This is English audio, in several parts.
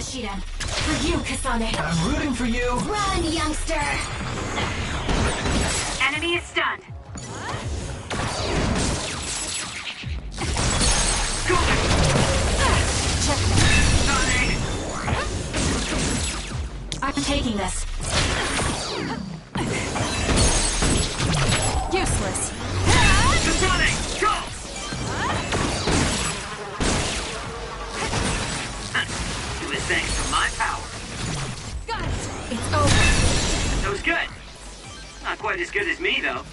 Shiren. For you, Kasane. I'm rooting for you. Run, youngster! Enemy is stunned. I'm taking this. Useless. Sonic, go! Do his thanks for my power. Got it. It's over. That was good. Not quite as good as me, though.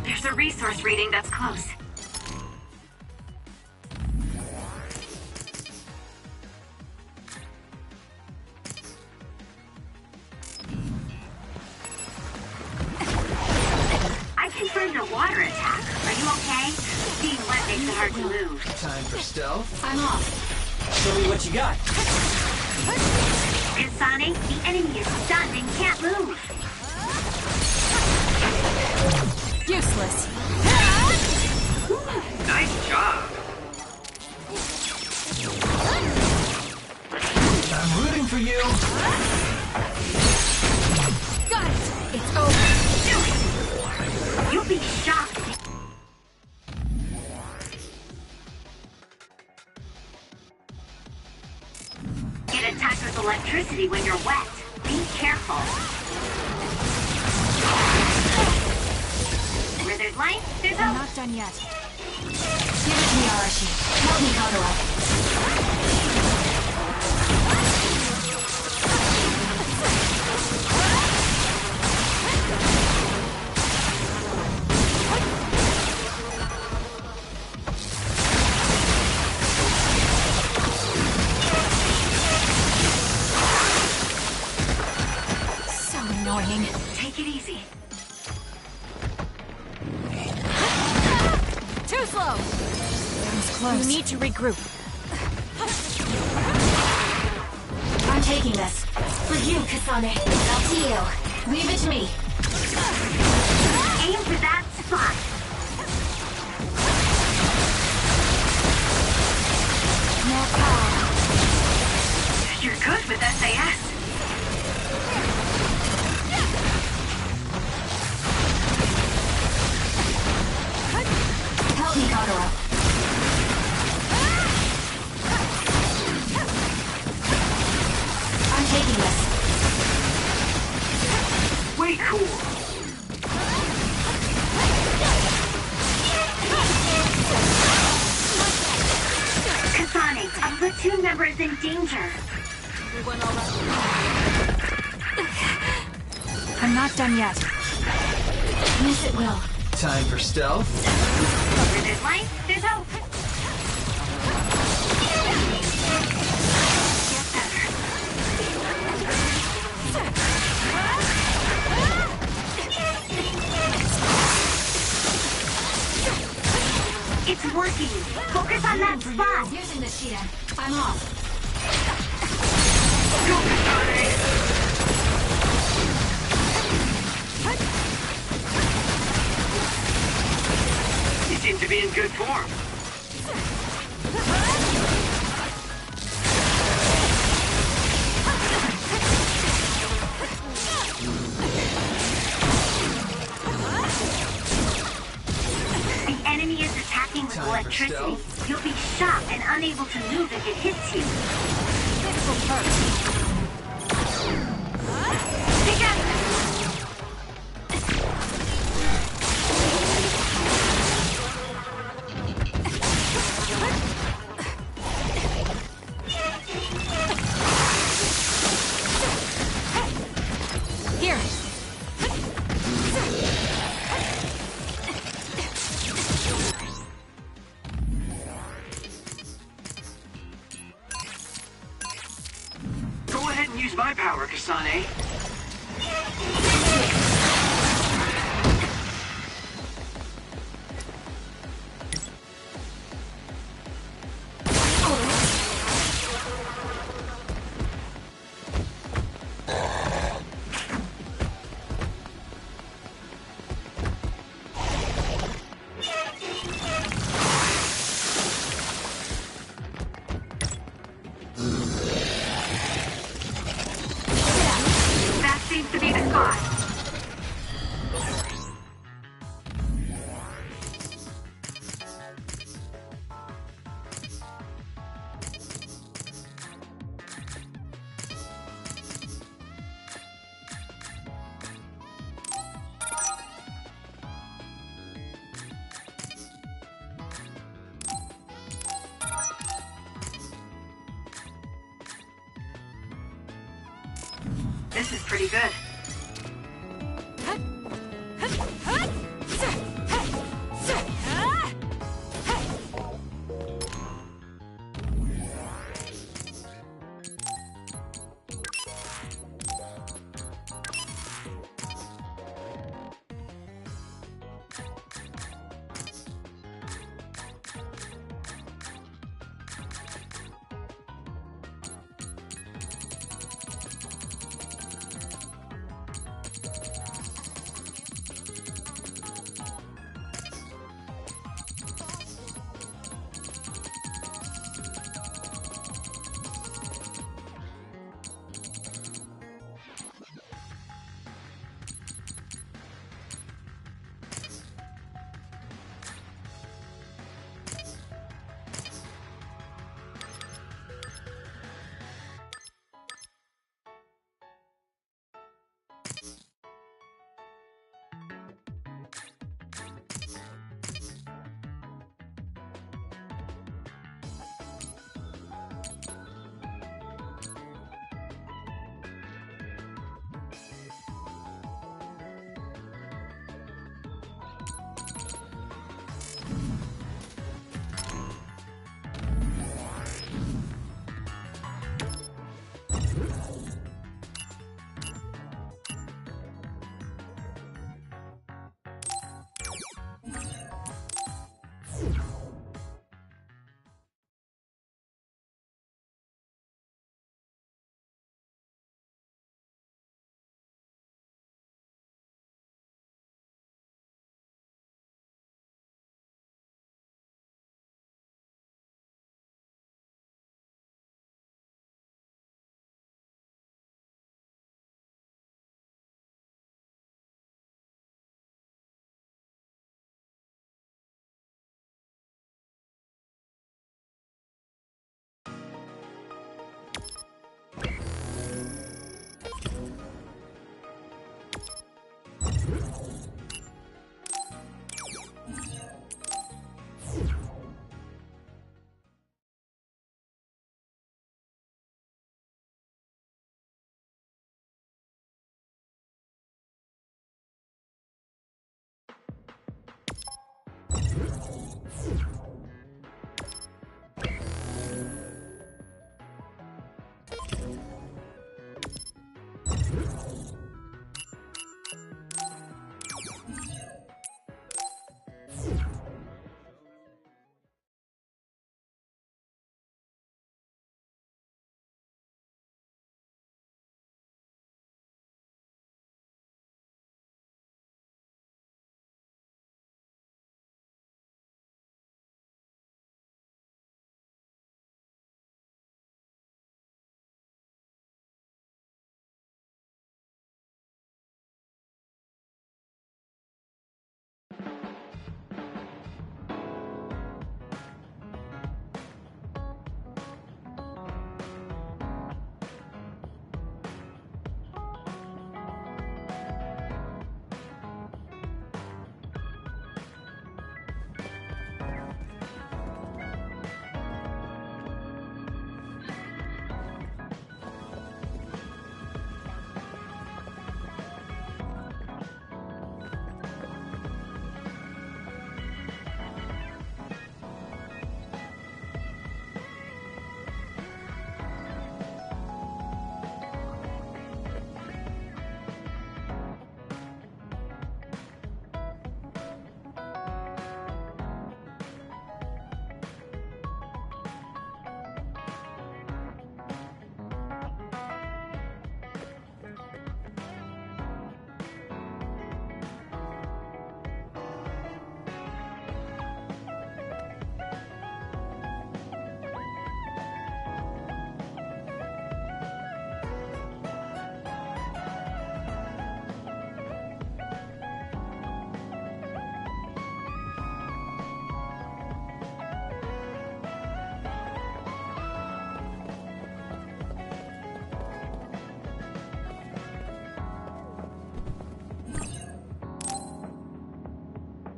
There's a resource reading that's close. I confirmed a water attack. Are you okay? Being wet makes it hard to move. Time for stealth. I'm off. Show me what you got. Kasane, the enemy is stunned and can't move. Useless. Nice job. I'm rooting for you. Got it. It's over. Do it. You'll be shocked. Get attacked with electricity when you're wet. Be careful. Where there's light, there's I'm hope. not done yet. Give it to me, Arashi. Help me counter up. So annoying. Take it easy. Too slow. That was close. We need to regroup. I'm taking this. For you, Kasane. Up to you. Leave it to me. Aim for that spot. More power. You're good with SAS. Help me, Kagura. I'm taking this. Way cool. Kasane, a platoon member is in danger. I'm not done yet. Yes, it will. Time for stealth. Where there's light, there's hope. Get better. It's working. Focus on that spot. Using the Shiren. I'm off. Go, Kasane. You seem to be in good form. The enemy is attacking with electricity. You'll be shocked and unable to move if it hits you. This will hurt. Together! Here. spot. This is pretty good.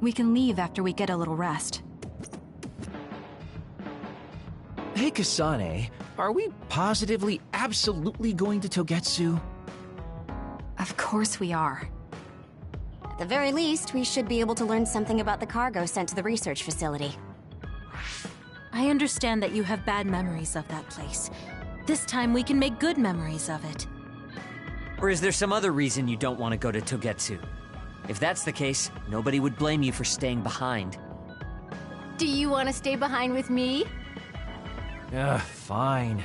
We can leave after we get a little rest. Hey, Kasane, are we positively, absolutely going to Togetsu? Of course we are. At the very least, we should be able to learn something about the cargo sent to the research facility. I understand that you have bad memories of that place. This time we can make good memories of it. Or is there some other reason you don't want to go to Togetsu? If that's the case, nobody would blame you for staying behind. Do you want to stay behind with me? Fine.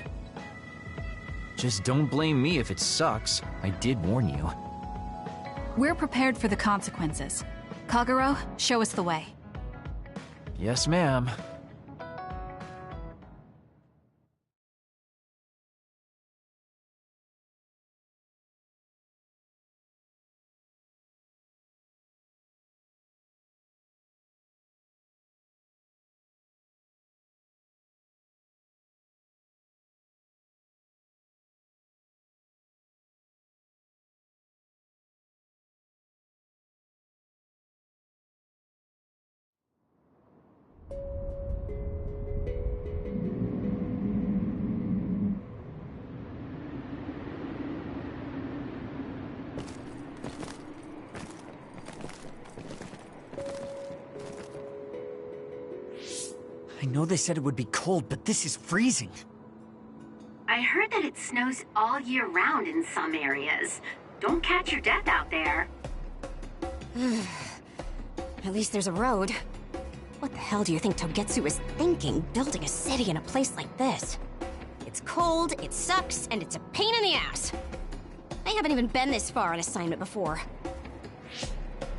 Just don't blame me if it sucks. I did warn you. We're prepared for the consequences. Kagero, show us the way. Yes, ma'am. I know they said it would be cold, but this is freezing. I heard that it snows all year round in some areas. Don't catch your death out there. At least there's a road. What the hell do you think Togetsu is thinking, building a city in a place like this? It's cold, it sucks, and it's a pain in the ass. I haven't even been this far on assignment before.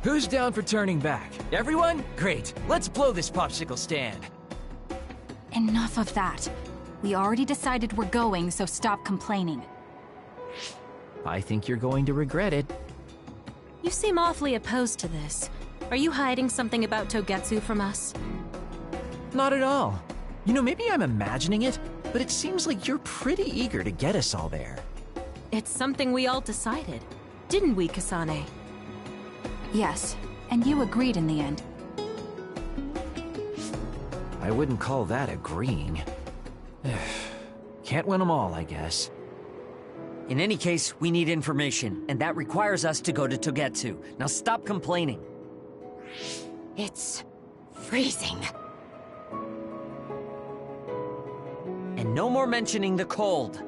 Who's down for turning back? Everyone? Great. Let's blow this popsicle stand. Enough of that. We already decided we're going, so stop complaining. I think you're going to regret it. You seem awfully opposed to this. Are you hiding something about Togetsu from us? Not at all. You know, maybe I'm imagining it, but it seems like you're pretty eager to get us all there. It's something we all decided. Didn't we, Kasane? Yes, and you agreed in the end. I wouldn't call that agreeing. Can't win them all, I guess. In any case, we need information, and that requires us to go to Togetsu. Now stop complaining. It's freezing. And no more mentioning the cold.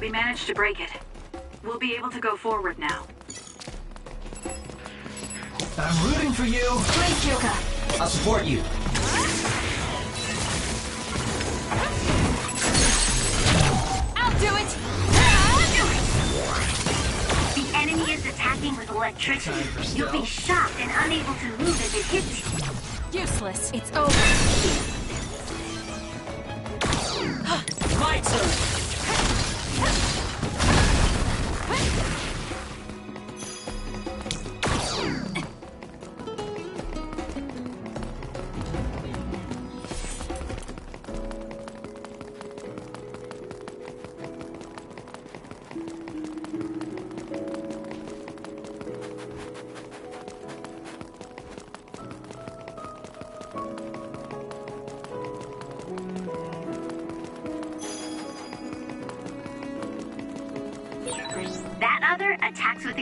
We managed to break it. We'll be able to go forward now. I'm rooting for you. Great, Kyoka. I'll support you. I'll do it! The enemy is attacking with electricity. You'll be shocked and unable to move as it hits you. Useless. It's over. My turn!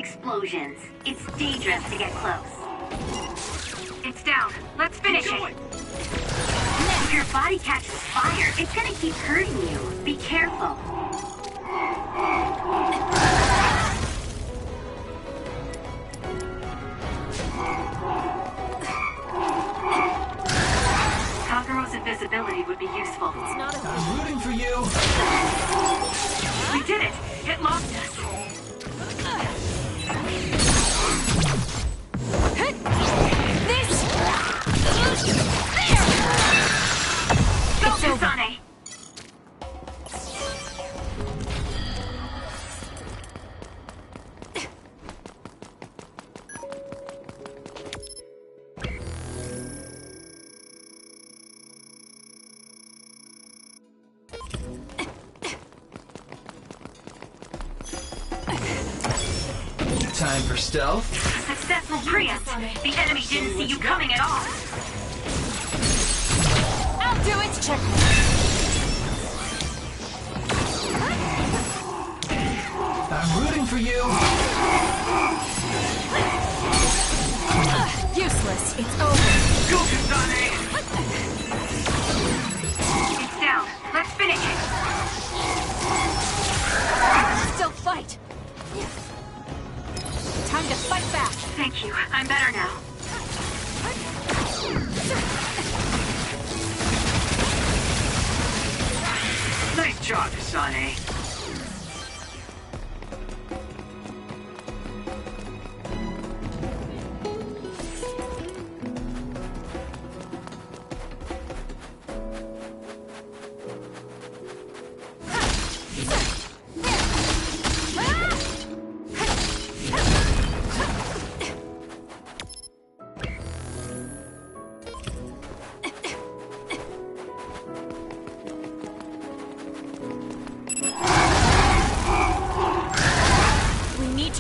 explosions. It's dangerous to get close. It's down. Let's finish it. If your body catches fire, it's gonna keep hurting you. Be careful. Kagero's invisibility would be useful. It's not a... I'm rooting for you. We did it! It locked us. This! Go, Kasane! Time for stealth. Successful preempt. The enemy didn't see you coming at all. I'll do it! Check. I'm rooting for you. Useless. It's over. Go, Kasane! It's down. Let's finish it. Still fight. Time to fight back. Thank you. I'm better now. Nice job, Kasane.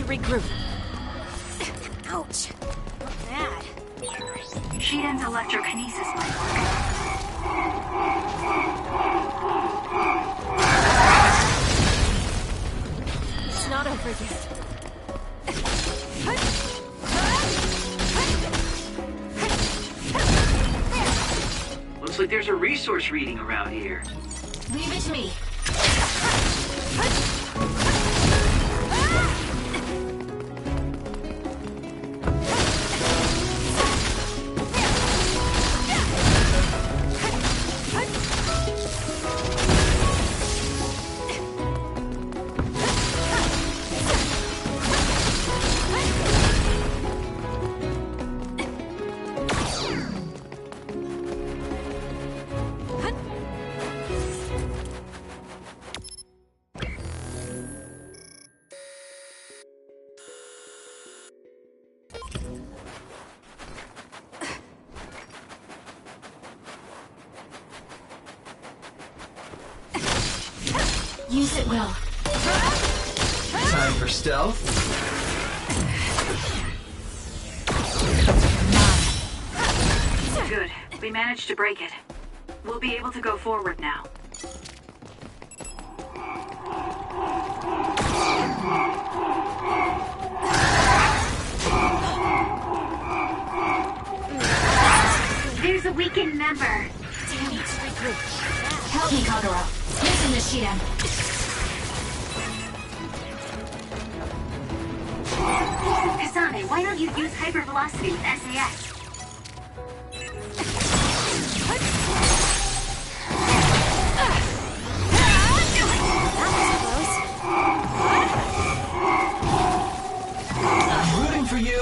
Regroup. Ouch. Not bad. Shiden's electrokinesis might work. It's not over yet. Looks like there's a resource reading around here. Leave it to me. Use it well. Time for stealth. Good. We managed to break it. We'll be able to go forward now. There's a weakened member. Help me, Kagero. Using the Shiden. Kasane, why don't you use hypervelocity with SAS? I'm rooting for you.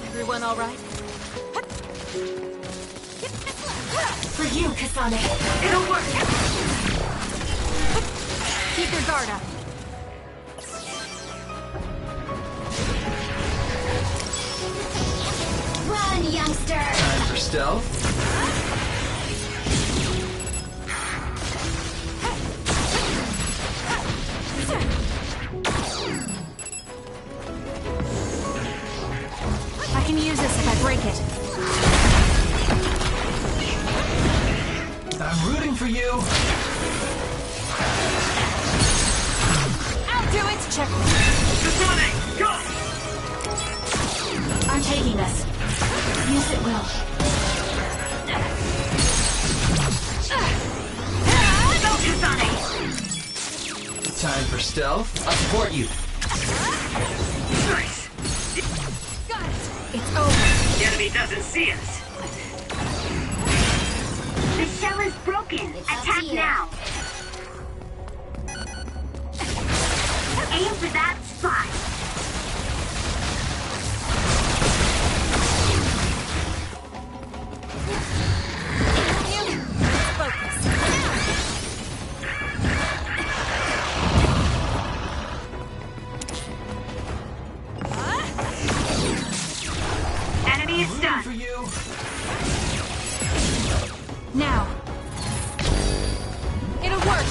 Everyone all right? For you, Kasane. It'll work. Keep your guard up. Run, youngster! Time for stealth. break it. I'm rooting for you. I'll do it! Check. Kasane, go! I'm taking this. Use it will. Go, Kasane! Time for stealth. I'll support you. Nice. Got it! It's over. The enemy doesn't see us. The shell is broken. It's up Attack to you. now. Aim for that spot. Enemy is Rooting done. for you. Now. It'll work.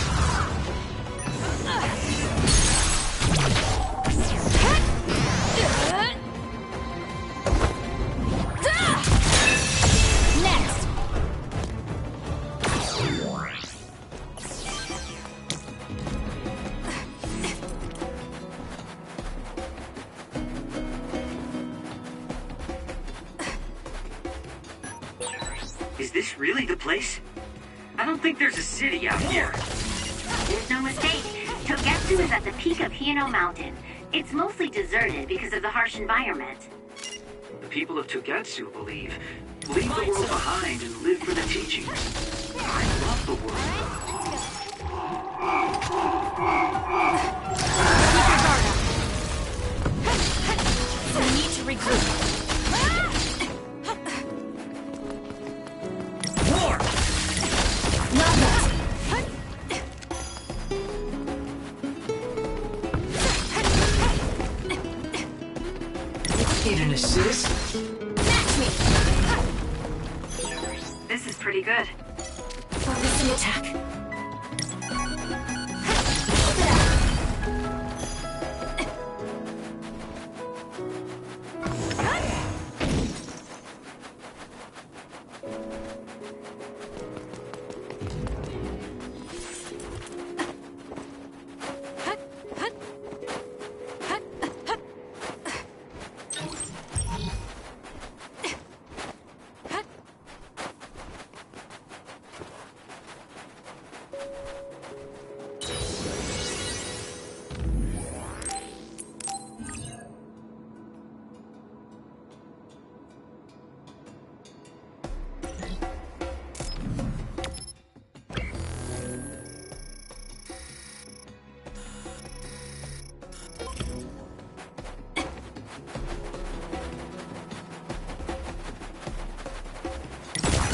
Next. Is this really the place? I don't think there's a city out here. There's no mistake. Togetsu is at the peak of Hino Mountain. It's mostly deserted because of the harsh environment. The people of Togetsu believe, leave the world behind and live for the teachings. I love the world. Keep your guard up. We need to regroup. War! Not yet. Need an assist? Match me. This is pretty good. Focus the attack.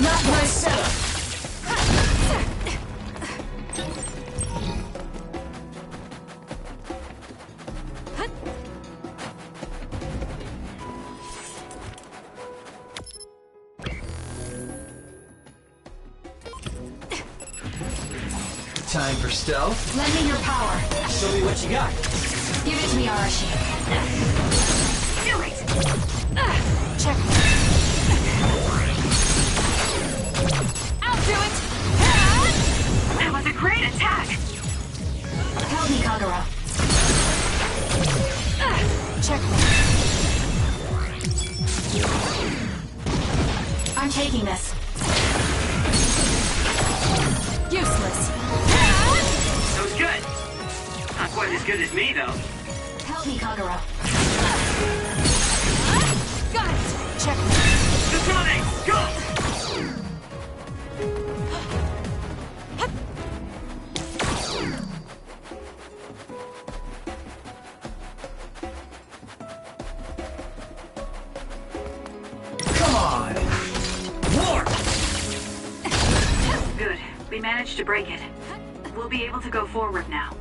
Not myself. Time for stealth. Lend me your power. Show me what you got. Give it to me, Arashi. Do it! Check. I'll do it. That was a great attack! Help me, Kagura. Check. I'm taking this. Useless. That was good. Not quite as good as me, though. Help me, Kagura. Got it. Check. Kasane, go! Come on. War! Good. We managed to break it. We'll be able to go forward now.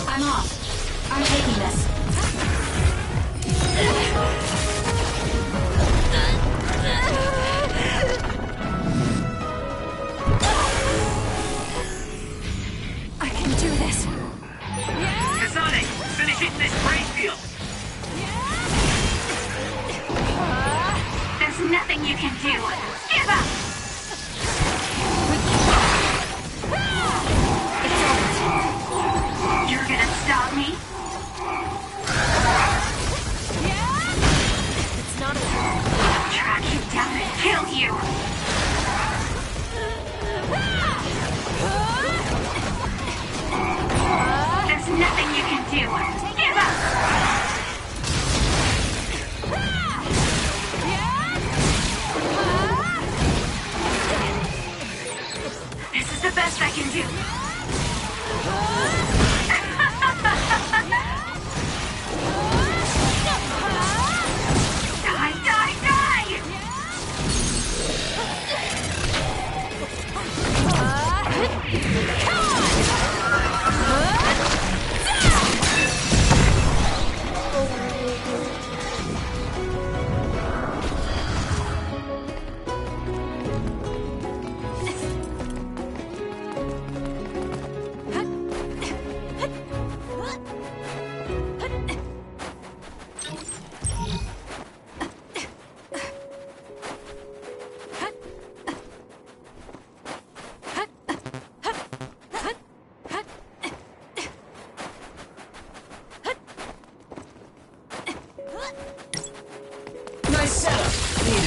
I'm off. I'm taking this. I can do this. Kasane, finish hitting this brain field.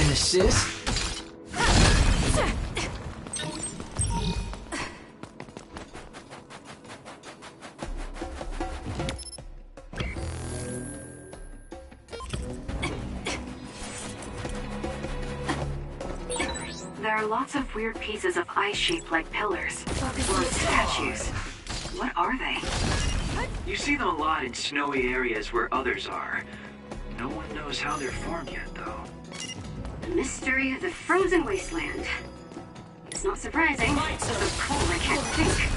an assist? There are lots of weird pieces of ice shaped like pillars. Or statues. What are they? You see them a lot in snowy areas where others are. No one knows how they're formed yet, though. The mystery of the frozen wasteland. It's not surprising. So cold I can't think.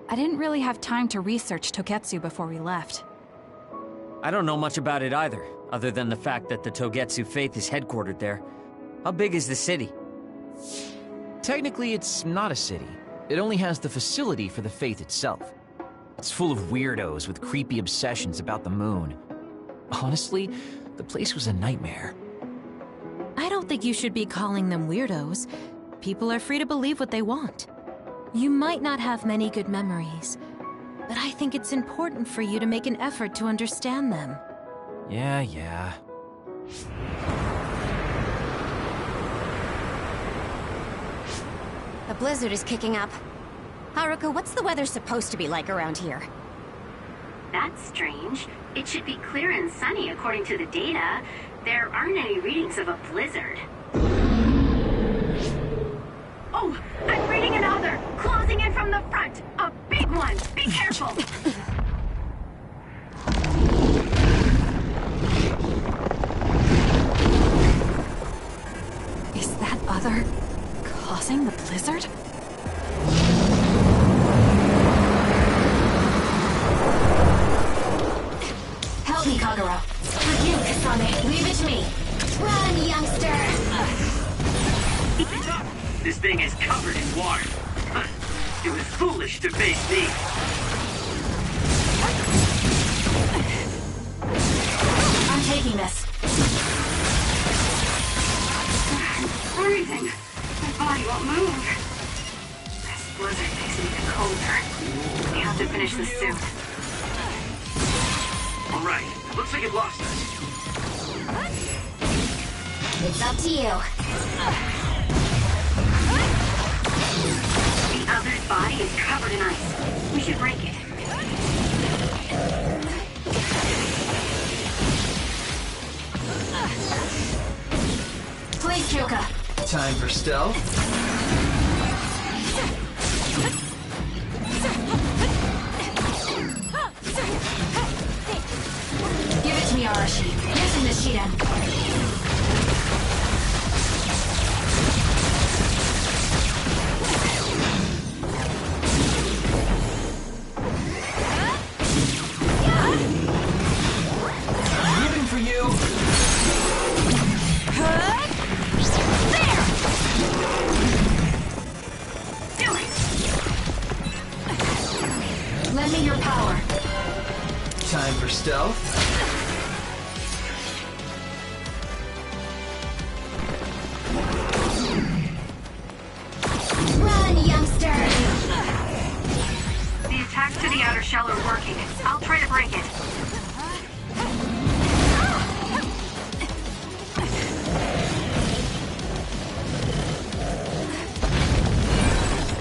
I didn't really have time to research Togetsu before we left. I don't know much about it either, other than the fact that the Togetsu faith is headquartered there. How big is the city? Technically, it's not a city. It only has the facility for the faith itself. It's full of weirdos with creepy obsessions about the moon. Honestly, the place was a nightmare. I don't think you should be calling them weirdos. People are free to believe what they want. You might not have many good memories, but I think it's important for you to make an effort to understand them. Yeah. The blizzard is kicking up. Haruka, what's the weather supposed to be like around here? That's strange. It should be clear and sunny according to the data. There aren't any readings of a blizzard. Oh, I'm reading another! Closing in from the front! A big one! Be careful! Is that other causing the blizzard? Help me, Kagura. For you, Kasane. Leave it to me. Run, youngster! This thing is covered in water. It was foolish to face me. I'm taking this. Breathing. My body won't move. This blizzard makes me even colder. We have to finish this soon. All right, looks like it lost us. It's up to you. The other's body is covered in ice. We should break it. Please, Kyoka. Time for stealth. Give it to me, Arashi. Using the Shiden. Lend me your power. Time for stealth. Run, youngster! The attacks to the outer shell are working. I'll try to break it.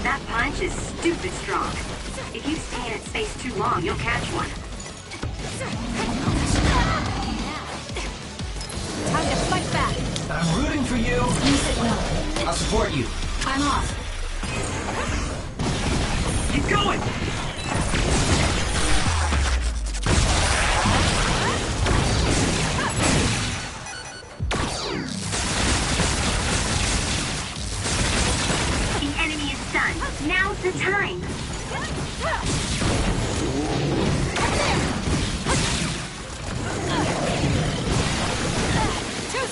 That punch is stupid strong. If you stay in its space too long, you'll catch one. Time to fight back! I'm rooting for you. Use it well. I'll support you. I'm off. Keep going! The enemy is stunned. Now's the time.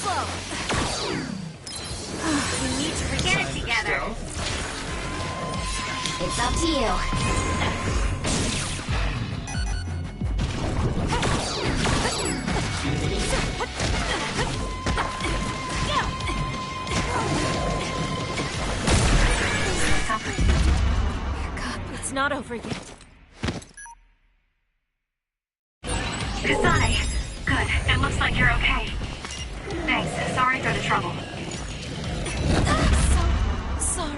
slow. We need to get it together. It's up to you. It's not over yet. Kasane, good. It looks like you're okay. Thanks. Sorry for the trouble. So sorry.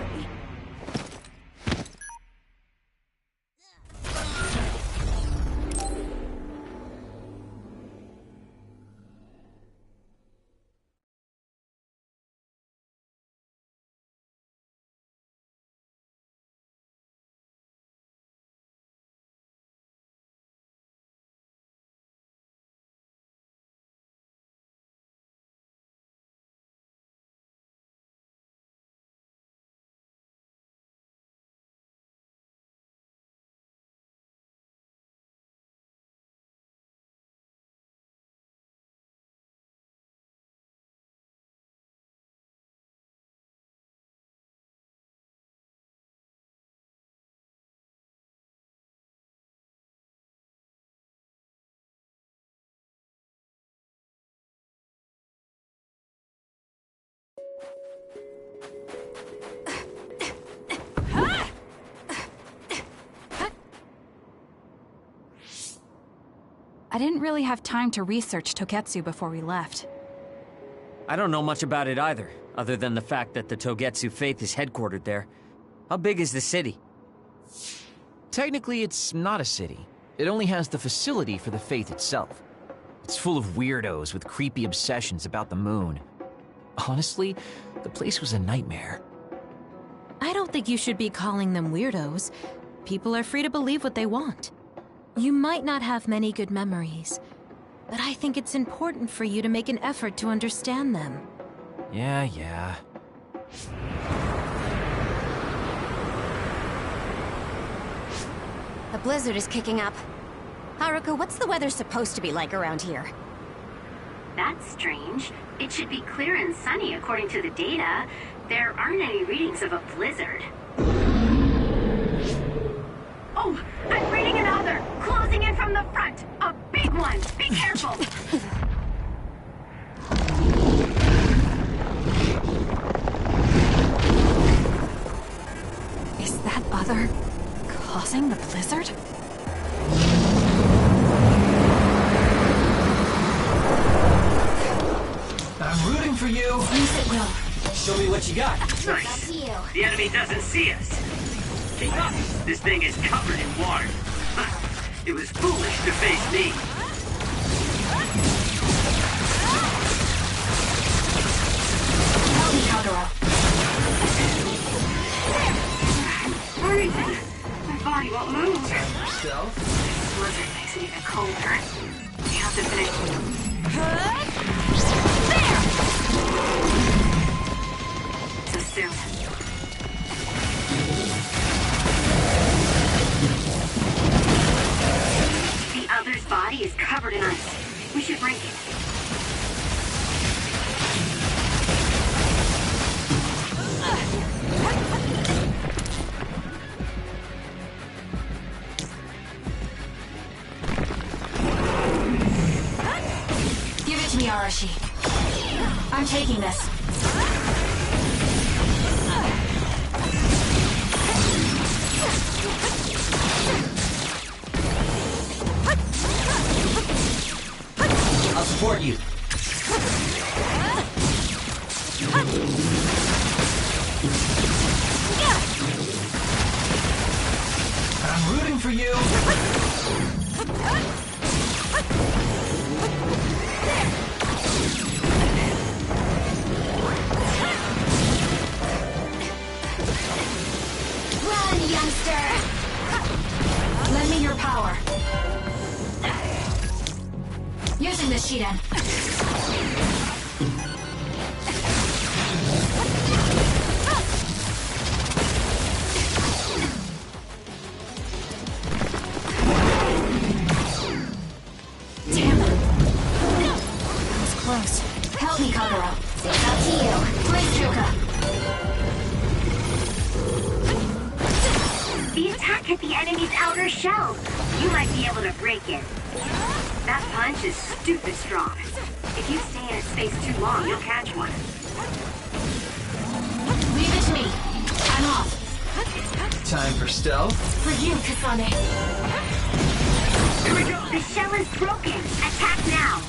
I didn't really have time to research Togetsu before we left. I don't know much about it either, other than the fact that the Togetsu faith is headquartered there. How big is the city? Technically, it's not a city. It only has the facility for the faith itself. It's full of weirdos with creepy obsessions about the moon. Honestly, the place was a nightmare. I don't think you should be calling them weirdos. People are free to believe what they want. You might not have many good memories, but I think it's important for you to make an effort to understand them. Yeah. The blizzard is kicking up. Haruka, what's the weather supposed to be like around here? That's strange. It should be clear and sunny according to the data. There aren't any readings of a blizzard. Oh, I'm reading another! Closing in from the front! A big one! Be careful! Is that other causing the blizzard? I'm rooting for you. Use it, Will. Show me what you got. Nice. To you. The enemy doesn't see us. Keep up. This thing is covered in water. It was foolish to face me. Help me, Kagura. Freezing! My body won't move. Stealth? This blizzard makes it even colder. We have to finish. So soon. The other's body is covered in ice. We should break it. Give it to me, Arashi. I'm taking this. I'll support you. I'm rooting for you. Run, youngster! Lend me your power. Using the Shiden. Damn it. That was close. Help me, Kagura. attack hit the enemy's outer shell. You might be able to break it. That punch is stupid strong. If you stay in its space too long, you'll catch one. Leave it to me. I'm off. Time for stealth. For you, Kasane. Here we go. The shell is broken. Attack now.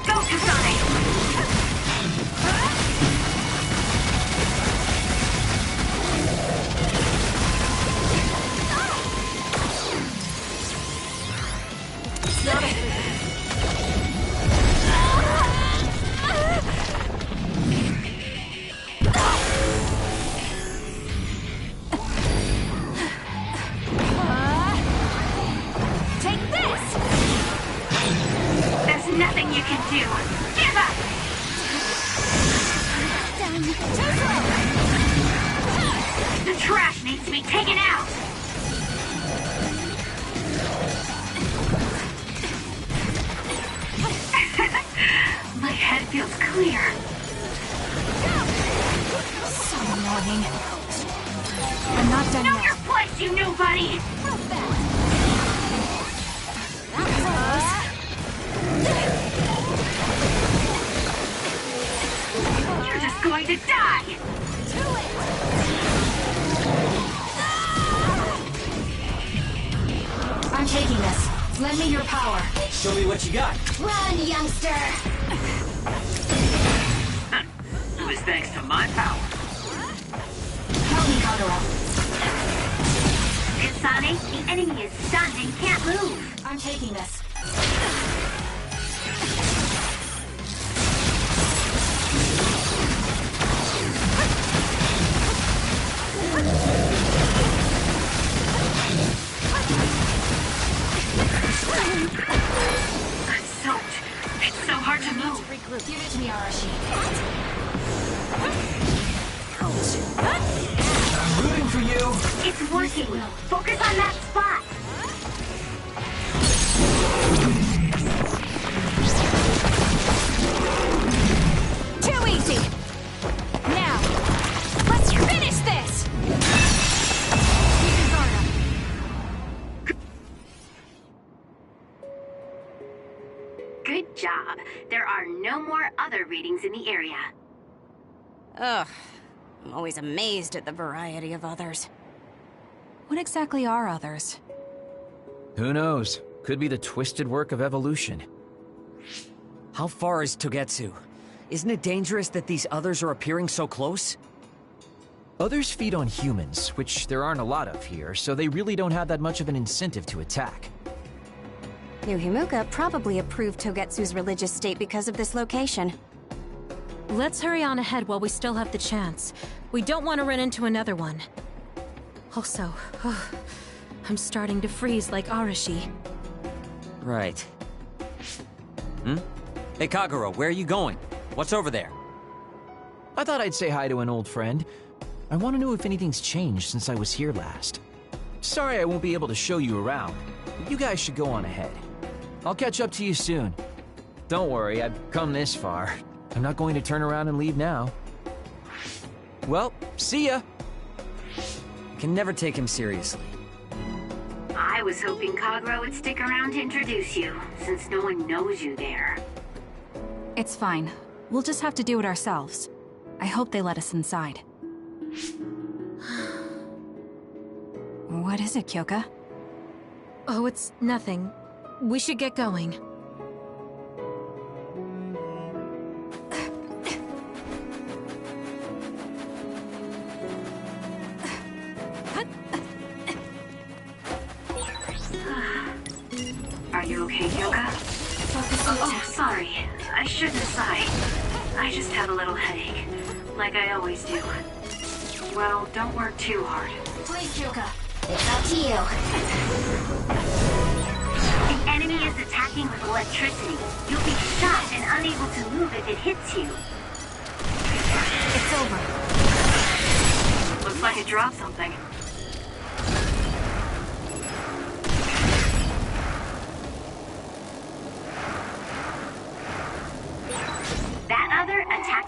Go, Kasane. Take this! There's nothing you can do. Give up! The trash needs to be taken out! My head feels clear. So annoying. I'm not done Know yet. your place, you nobody! You're just going to die! I'm taking this. Lend me your power. Show me what you got. Run, youngster! It was thanks to my power. Help me, Kagura. Kasane, the enemy is stunned and can't move. I'm taking this. I'm soaked. It's so hard to move. Give it to me, Arashi. I'm rooting for you. It's working. Focus on that spot. Too easy! Now, let's finish this! Good job. There are no more other readings in the area. Ugh. I'm always amazed at the variety of others. What exactly are others? Who knows? Could be the twisted work of evolution. How far is Togetsu? Isn't it dangerous that these others are appearing so close? Others feed on humans, which there aren't a lot of here, so they really don't have that much of an incentive to attack. New Himuka probably approved Togetsu's religious state because of this location. Let's hurry on ahead while we still have the chance. We don't want to run into another one. Also, I'm starting to freeze like Arashi. Right. Hey, Kagura, where are you going? What's over there? I thought I'd say hi to an old friend. I want to know if anything's changed since I was here last. Sorry I won't be able to show you around. You guys should go on ahead. I'll catch up to you soon. Don't worry, I've come this far. I'm not going to turn around and leave now. Well, see ya! Can never take him seriously. I was hoping Kagura would stick around to introduce you, since no one knows you there. It's fine. We'll just have to do it ourselves. I hope they let us inside. What is it, Kyoka? Oh, it's nothing. We should get going. Are you okay, Kyoka? Oh, sorry. I shouldn't sigh. I just have a little headache, like I always do. Well, don't work too hard. Please, Kyoka. It's up to you. The enemy is attacking with electricity. You'll be shot and unable to move if it hits you. It's over. Looks like it dropped something.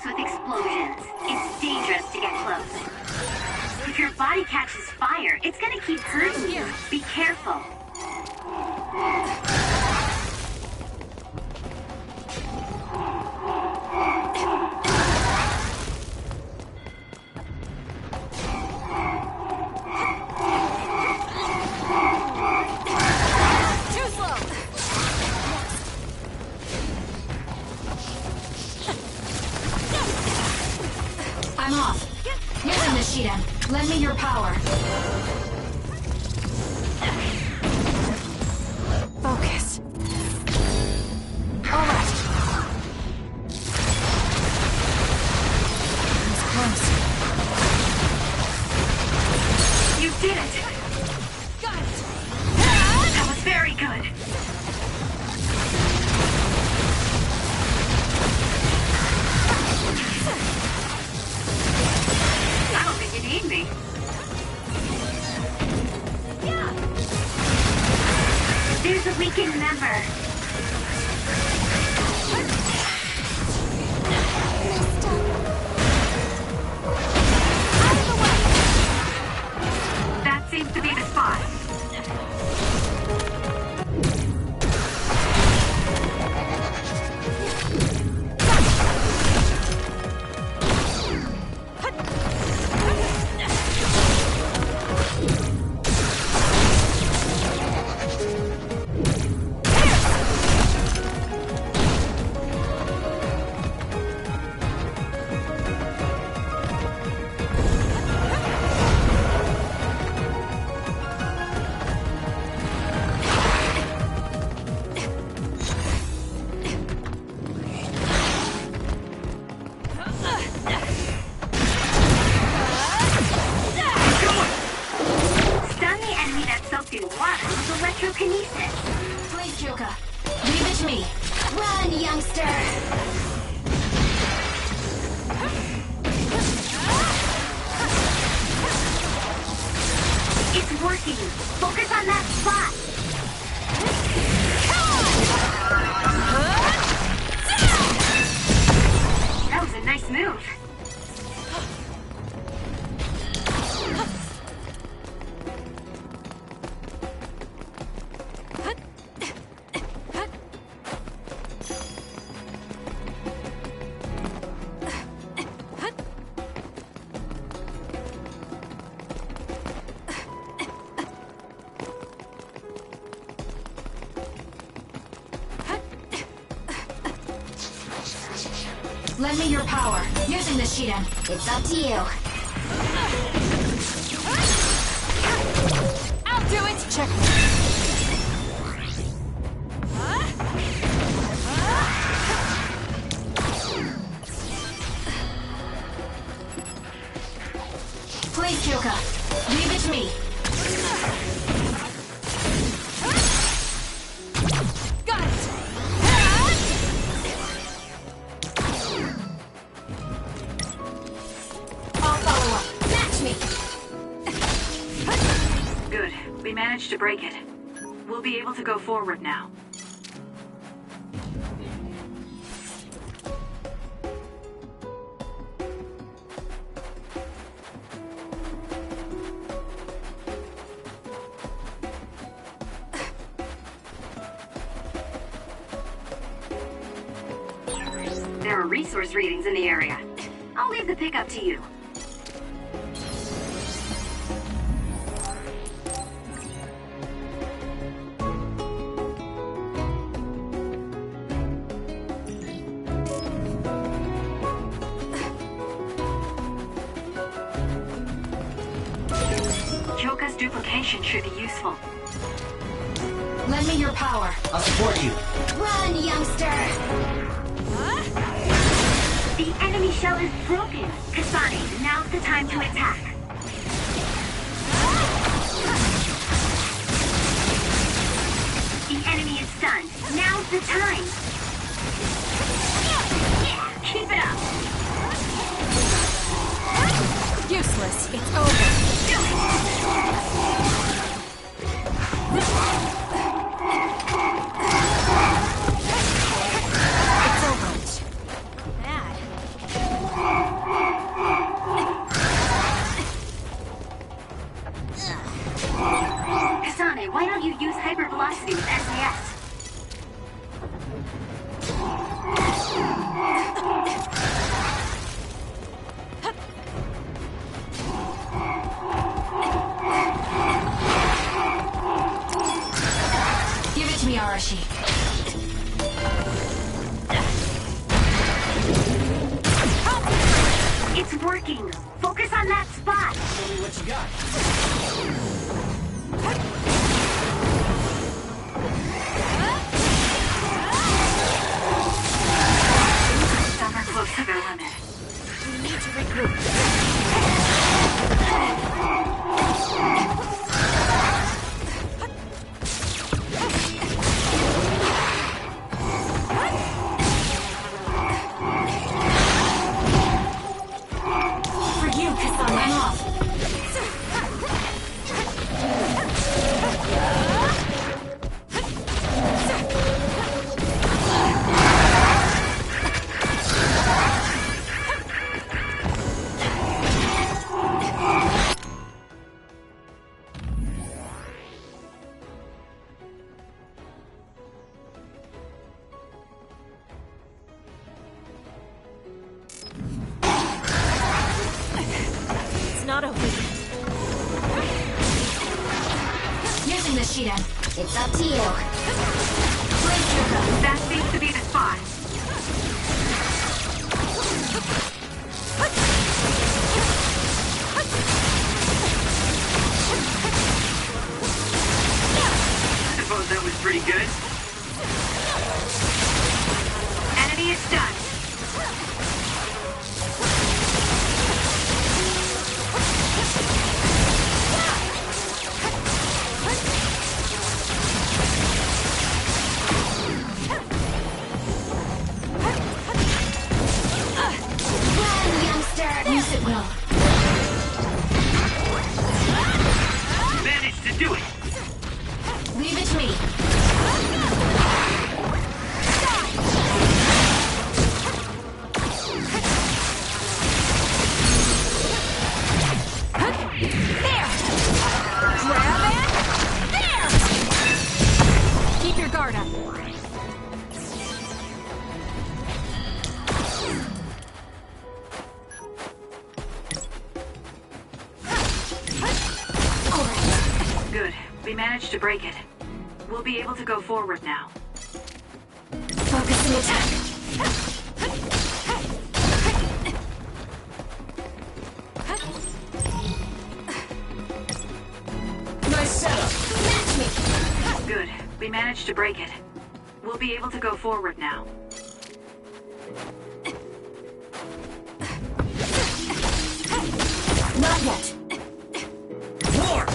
with explosions. It's dangerous to get close. If your body catches fire, it's gonna keep hurting you. Be careful. I'm off. Using the Shiiden. Lend me your power. Focus. All right. He's close. You did it! Got it. That was very good. I don't think you need me. There's a weakened member. That seems to be the spot. Stun the enemy that's soaked in water with electrokinesis. Please, Kyoka. Leave it to me. Run, youngster. It's working. Focus on that spot. That was a nice move. Lend me your power. Using the Shiiden. It's up to you. I'll do it. Check. Please, Kyoka. Leave it to me. Got it. I'll follow up. Match me. Good. We managed to break it. We'll be able to go forward now. There are resource readings in the area. I'll leave the pickup to you. Choka's duplication should be useful. Lend me your power. I'll support you. Run, youngster. The enemy shell is broken. Kasane, now's the time to attack. The enemy is stunned. Now's the time. Yeah, keep it up. Useless. It's over. Do it. It's over. Bad. it to me, Arashi. It's working. Focus on that spot. Show me what you got. Some are close to their limit. We need to regroup. For you, Kasane. I'm off. It's not over yet. Using the Shiden. It's up to you. Place your gun. That seems to be the spot. Suppose that was pretty good. Enemy is stunned. Run, youngster. Use it well. Managed to do it. Leave it to me. There! Grab it! There! Keep your guard up. Good. We managed to break it. We'll be able to go forward now. Focus and attack. Nice setup. Match me. Good. We managed to break it. We'll be able to go forward now. Not yet. War!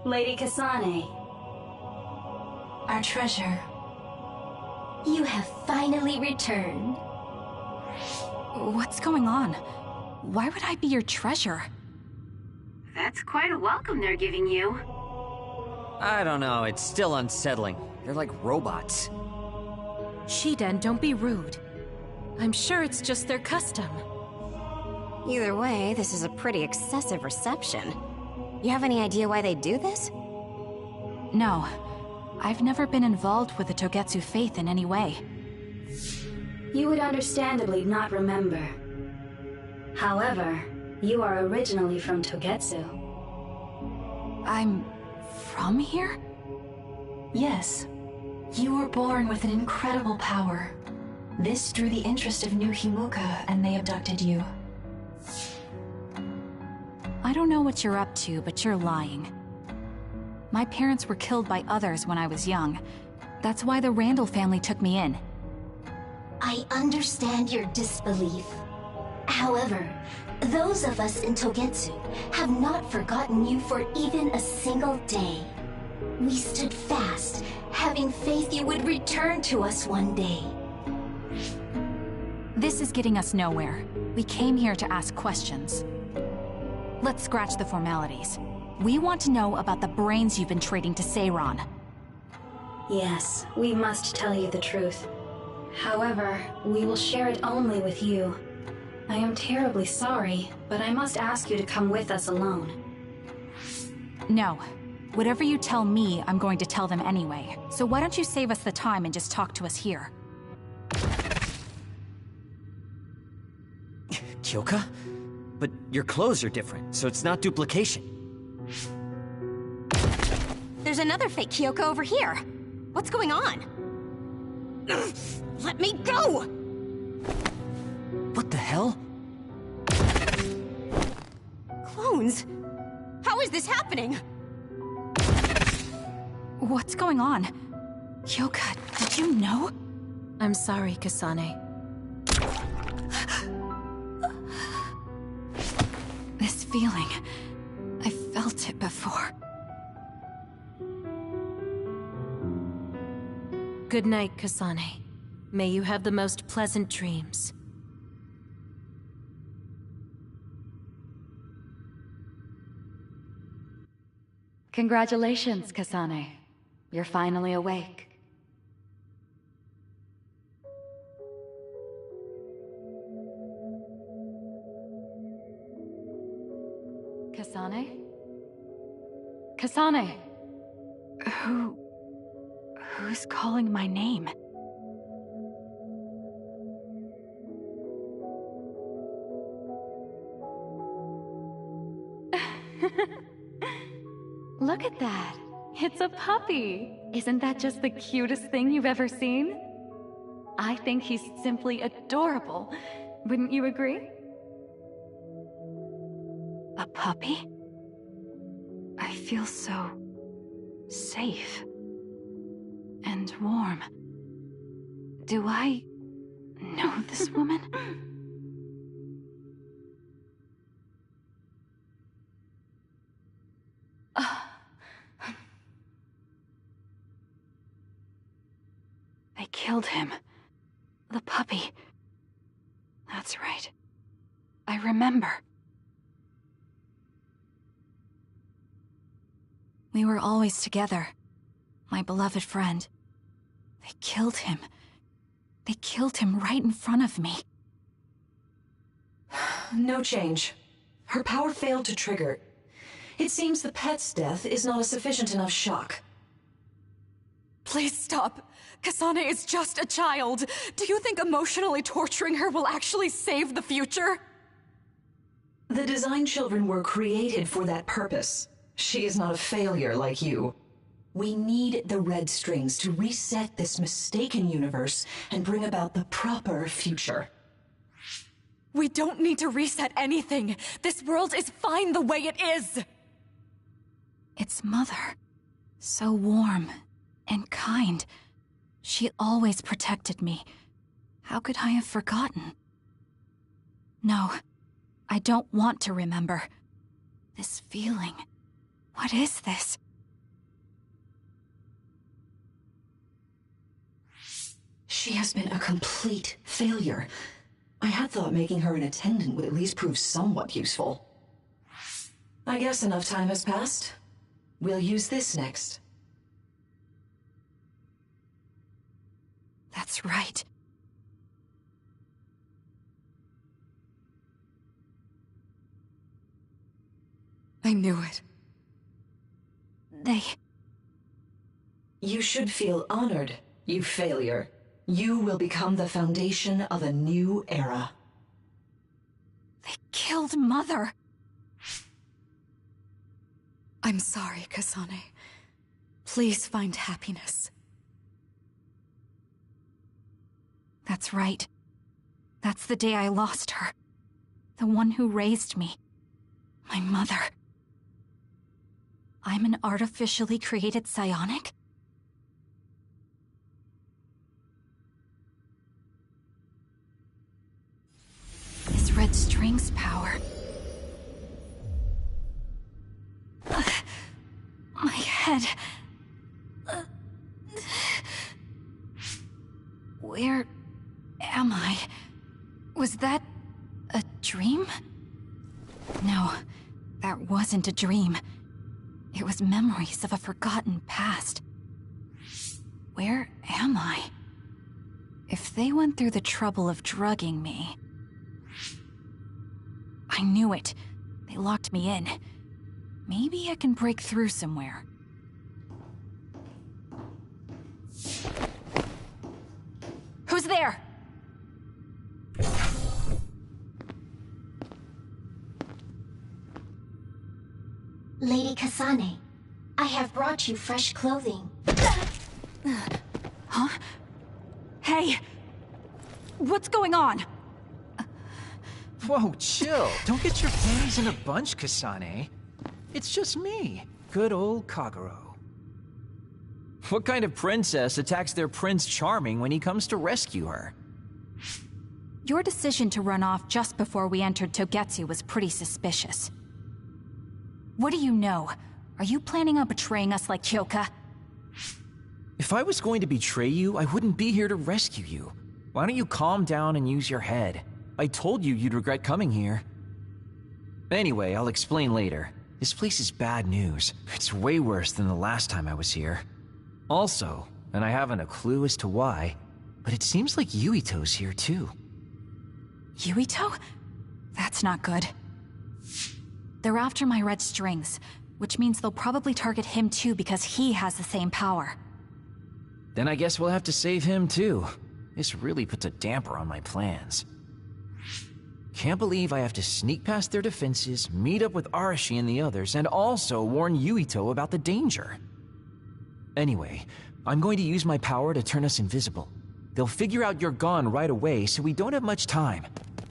Lady Kasane. Our treasure. You have finally returned. What's going on? Why would I be your treasure? That's quite a welcome they're giving you. I don't know, it's still unsettling. They're like robots. Shiden, don't be rude. I'm sure it's just their custom. Either way, this is a pretty excessive reception. You have any idea why they do this? No. I've never been involved with the Togetsu faith in any way. You would understandably not remember. However, you are originally from Togetsu. I'm from here? Yes. You were born with an incredible power. This drew the interest of New Himuka, and they abducted you. I don't know what you're up to, but you're lying. My parents were killed by others when I was young. That's why the Randall family took me in. I understand your disbelief. However, those of us in Togetsu have not forgotten you for even a single day. We stood fast, having faith you would return to us one day. This is getting us nowhere. We came here to ask questions. Let's scratch the formalities. We want to know about the brains you've been trading to Seiron. Yes, we must tell you the truth. However, we will share it only with you. I am terribly sorry, but I must ask you to come with us alone. No. Whatever you tell me, I'm going to tell them anyway. So why don't you save us the time and just talk to us here? Kyoka? But your clothes are different, so it's not duplication. There's another fake Kyoko over here. What's going on? Let me go! What the hell? Clones? How is this happening? What's going on? Kyoka, did you know? I'm sorry, Kasane. This feeling, I felt it before. Good night, Kasane. May you have the most pleasant dreams. Congratulations, Kasane. You're finally awake. Kasane? Kasane! Who's calling my name? Look at that! It's a puppy! Isn't that just the cutest thing you've ever seen? I think he's simply adorable. Wouldn't you agree? A puppy? I feel so safe and warm. Do I know this woman? I killed him. The puppy. That's right. I remember. We were always together. My beloved friend. They killed him. They killed him right in front of me. No change. Her power failed to trigger. It seems the pet's death is not a sufficient enough shock. Please stop. Kasane is just a child. Do you think emotionally torturing her will actually save the future? The design children were created for that purpose. She is not a failure like you. We need the red strings to reset this mistaken universe and bring about the proper future. We don't need to reset anything. This world is fine the way it is. It's Mother. So warm and kind. She always protected me. How could I have forgotten? No, I don't want to remember. This feeling. What is this? She has been a complete failure. I had thought making her an attendant would at least prove somewhat useful. I guess enough time has passed. We'll use this next. That's right. I knew it. You should feel honored, you failure. You will become the foundation of a new era. They killed Mother. I'm sorry, Kasane. Please find happiness. That's right. That's the day I lost her. The one who raised me. My mother. I'm an artificially created psionic? This red string's power. My head. Where am I? Was that a dream? No, that wasn't a dream. It was memories of a forgotten past. Where am I? If they went through the trouble of drugging me... I knew it. They locked me in. Maybe I can break through somewhere. Who's there? Lady Kasane, I have brought you fresh clothing. Huh? Hey! What's going on? Whoa, chill. Don't get your panties in a bunch, Kasane. It's just me, good old Kagero. What kind of princess attacks their Prince Charming when he comes to rescue her? Your decision to run off just before we entered Togetsu was pretty suspicious. What do you know? Are you planning on betraying us like Kyoka? If I was going to betray you, I wouldn't be here to rescue you. Why don't you calm down and use your head? I told you you'd regret coming here. Anyway, I'll explain later. This place is bad news. It's way worse than the last time I was here. Also, and I haven't a clue as to why, but it seems like Yuito's here too. Yuito? That's not good. They're after my red strings, which means they'll probably target him too because he has the same power. Then I guess we'll have to save him too. This really puts a damper on my plans. Can't believe I have to sneak past their defenses, meet up with Arashi and the others, and also warn Yuito about the danger. Anyway, I'm going to use my power to turn us invisible. They'll figure out you're gone right away, so we don't have much time.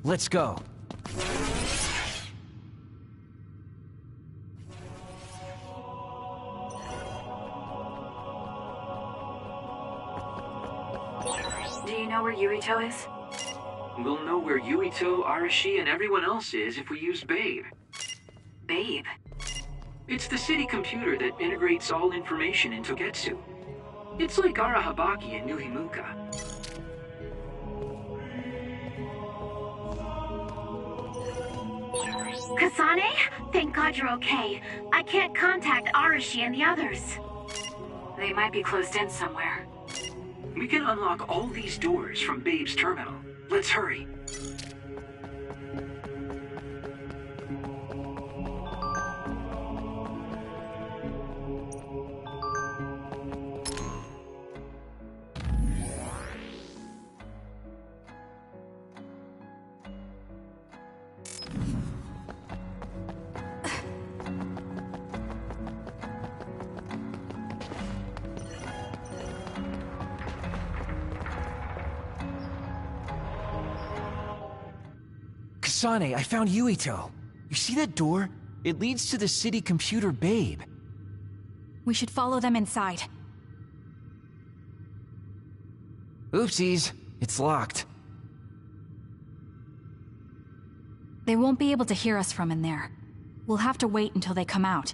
Let's go. Do you know where Yuito is? We'll know where Yuito, Arashi, and everyone else is if we use Babe. Babe? It's the city computer that integrates all information in Togetsu. It's like Arahabaki and Nuhimuka. Kasane? Thank God you're okay. I can't contact Arashi and the others. They might be closed in somewhere. We can unlock all these doors from Babe's terminal. Let's hurry. Kasane, I found Yuito. You see that door? It leads to the city computer Babe. We should follow them inside. Oopsies, it's locked. They won't be able to hear us from in there. We'll have to wait until they come out.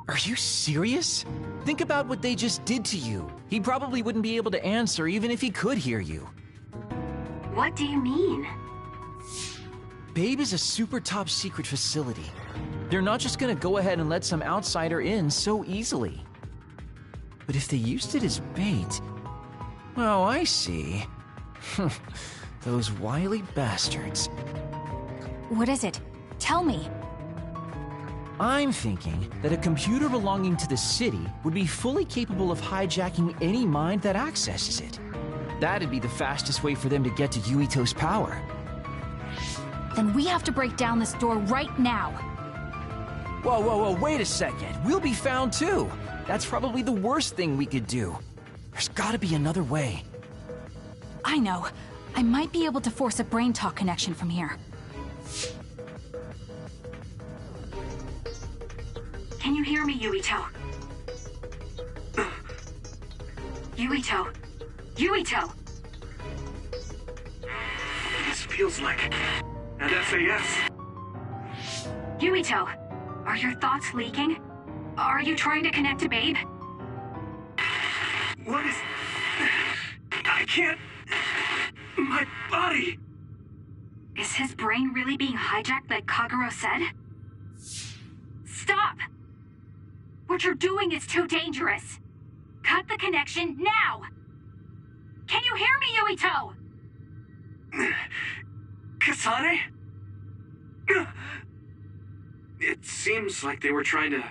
Are you serious? Think about what they just did to you. He probably wouldn't be able to answer even if he could hear you. What do you mean? Babe is a super top secret facility. They're not just gonna go ahead and let some outsider in so easily. But if they used it as bait... Oh, I see. Those wily bastards. What is it? Tell me. I'm thinking that a computer belonging to the city would be fully capable of hijacking any mind that accesses it. That'd be the fastest way for them to get to Yuito's power. Then we have to break down this door right now. Whoa, wait a second. We'll be found too. That's probably the worst thing we could do. There's gotta be another way. I know. I might be able to force a brain talk connection from here. Can you hear me, Yuito? Yuito! Yuito! This feels like an SAS. Yuito! Are your thoughts leaking? Are you trying to connect to Babe? What is... I can't... My body... Is his brain really being hijacked like Kagero said? Stop! What you're doing is too dangerous. Cut the connection now! Can you hear me, Yuito? Kasane? It seems like they were trying to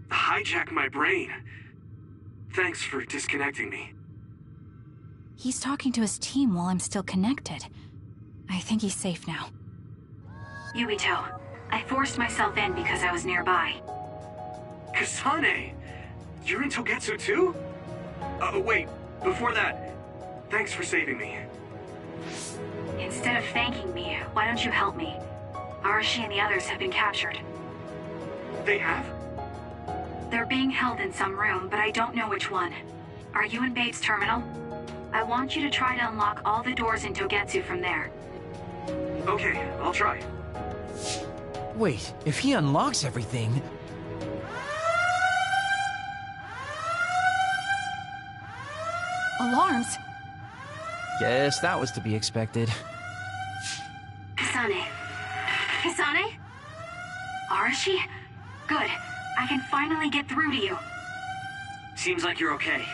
hijack my brain. Thanks for disconnecting me. He's talking to his team while I'm still connected. I think he's safe now. Yuito, I forced myself in because I was nearby. Kasane? You're in Togetsu too? Wait, before that, thanks for saving me. Instead of thanking me, why don't you help me? Arashi and the others have been captured. They have? They're being held in some room, but I don't know which one. Are you in Babe's terminal? I want you to try to unlock all the doors in Togetsu from there. Okay, I'll try. Wait, if he unlocks everything... Alarms! Guess that was to be expected. Kasane. Kasane? Arashi? Good. I can finally get through to you. Seems like you're okay.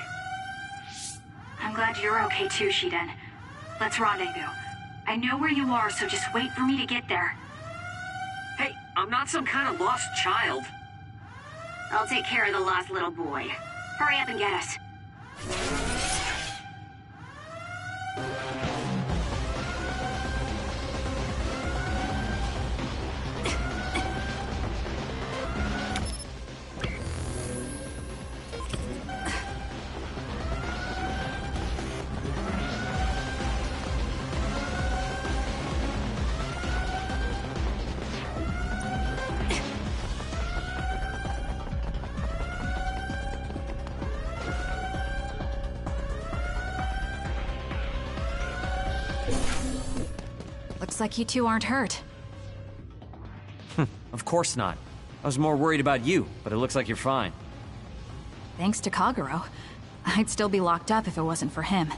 I'm glad you're okay too, Shiden. Let's rendezvous. I know where you are, so just wait for me to get there. Hey, I'm not some kind of lost child. I'll take care of the lost little boy. Hurry up and get us. Looks like you two aren't hurt. Of course not. I was more worried about you, but it looks like you're fine. Thanks to Kagero. I'd still be locked up if it wasn't for him.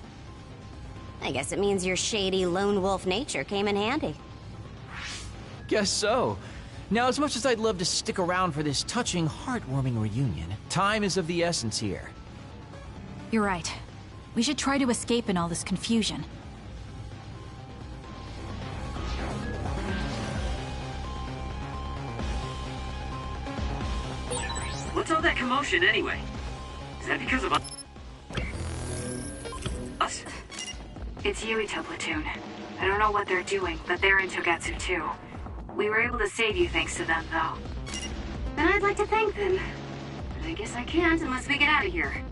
I guess it means your shady lone wolf nature came in handy. Guess so. Now, as much as I'd love to stick around for this touching, heartwarming reunion, time is of the essence here. You're right. We should try to escape in all this confusion. What's all that commotion anyway? Is that because of us? It's Yuito platoon. I don't know what they're doing, but they're in Togetsu too. We were able to save you thanks to them, though. And I'd like to thank them. But I guess I can't unless we get out of here.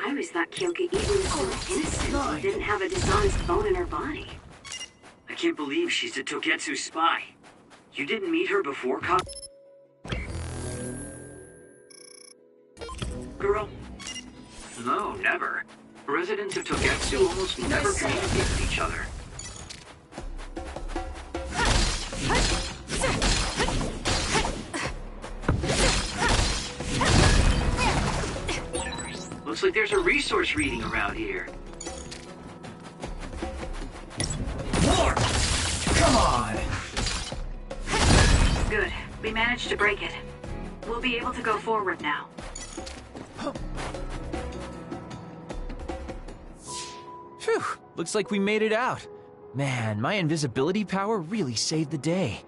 I always thought Kyoka Eden was so innocent and didn't have a dishonest bone in her body. I can't believe she's a Togetsu spy. You didn't meet her before, Girl? No, never. Residents of Togetsu almost never communicate with each other. Looks like there's a resource reading around here. More! Come on! Good. We managed to break it. We'll be able to go forward now. Phew, looks like we made it out. Man, my invisibility power really saved the day.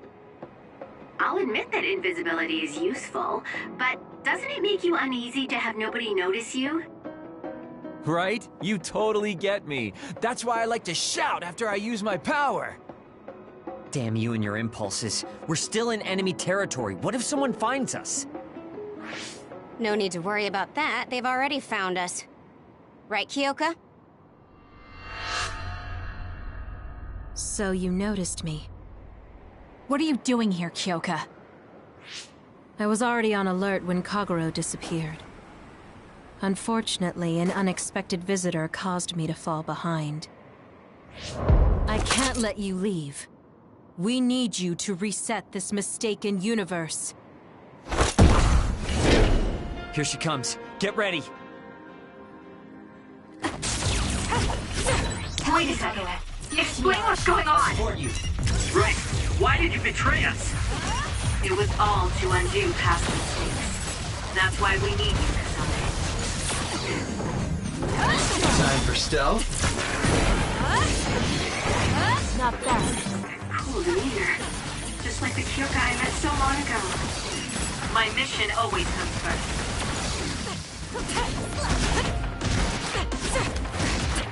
I'll admit that invisibility is useful, but doesn't it make you uneasy to have nobody notice you? Right? You totally get me. That's why I like to shout after I use my power. Damn you and your impulses. We're still in enemy territory. What if someone finds us? No need to worry about that. They've already found us. Right, Kyoka? So you noticed me. What are you doing here, Kyoka? I was already on alert when Kagero disappeared. Unfortunately, an unexpected visitor caused me to fall behind. I can't let you leave. We need you to reset this mistaken universe. Here she comes. Get ready. Wait a second. Explain what's going on. Support you. Right. Why did you betray us? It was all to undo past mistakes. That's why we need you, Kasane. Time for stealth. Not bad. Cool leader. Just like the Kyoka I met so long ago. My mission always comes first.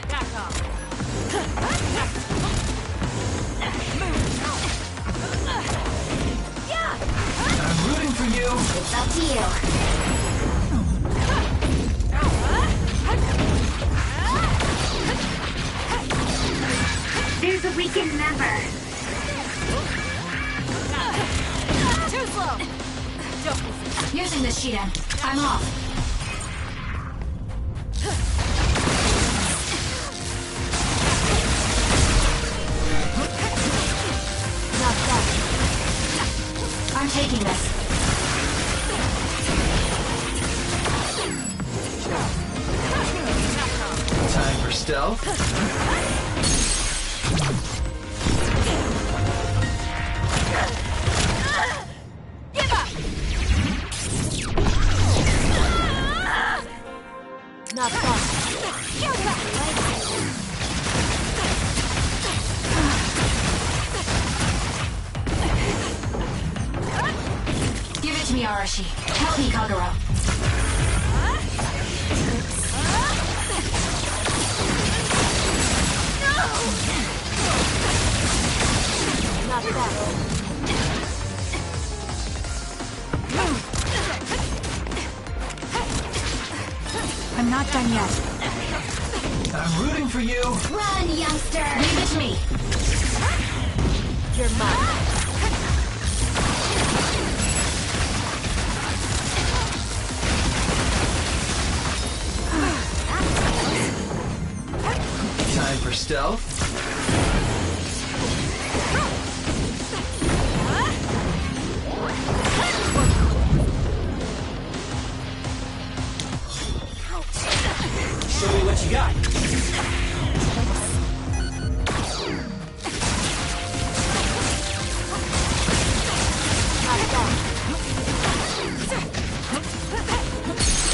Back off. I'm rooting for you. It's up to you. There's a weakened member. Too slow. Using the Shiden. I'm off. Not bad. I'm taking this. Time for stealth. Give up. Not bad. Give it to me, Arashi. Help me, Kagero. Not bad. I'm not done yet. I'm rooting for you. Run, youngster! Leave it to me. You're mine. Time for stealth. Show me what you got.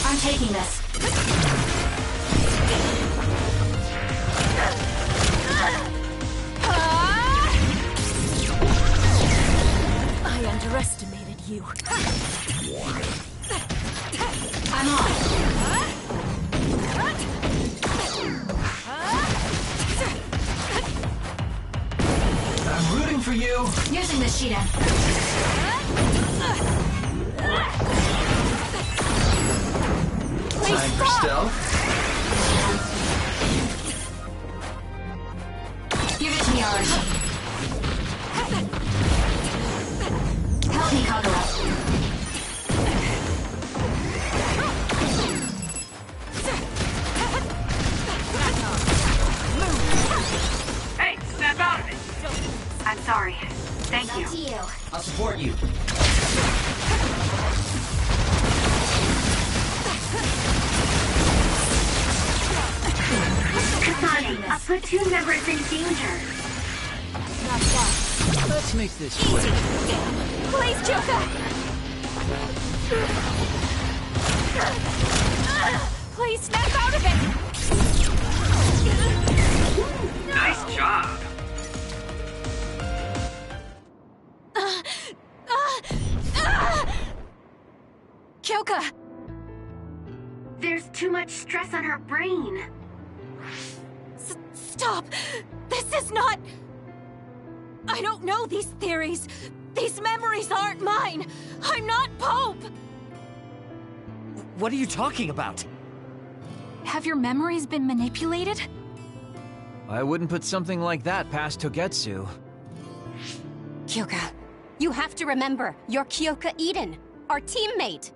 I'm taking this. I underestimated you. I'm on. I'm rooting for you. Using the Shiden. Time for stealth. Give it to me, Arashi. Help me, Kagero. Hey, snap out of it! I'm sorry. Thank you. Up to you. I'll support you. Kasane, a platoon member is in danger. Not bad. Let's make this quick. Please, Kyoka! Please snap out of it! Nice job. Kyoka! There's too much stress on her brain. Stop! This is not... I don't know these theories. These memories aren't mine. I'm not Pope! What are you talking about? Have your memories been manipulated? I wouldn't put something like that past Togetsu. Kyoka, you have to remember, you're Kyoka Eden, our teammate.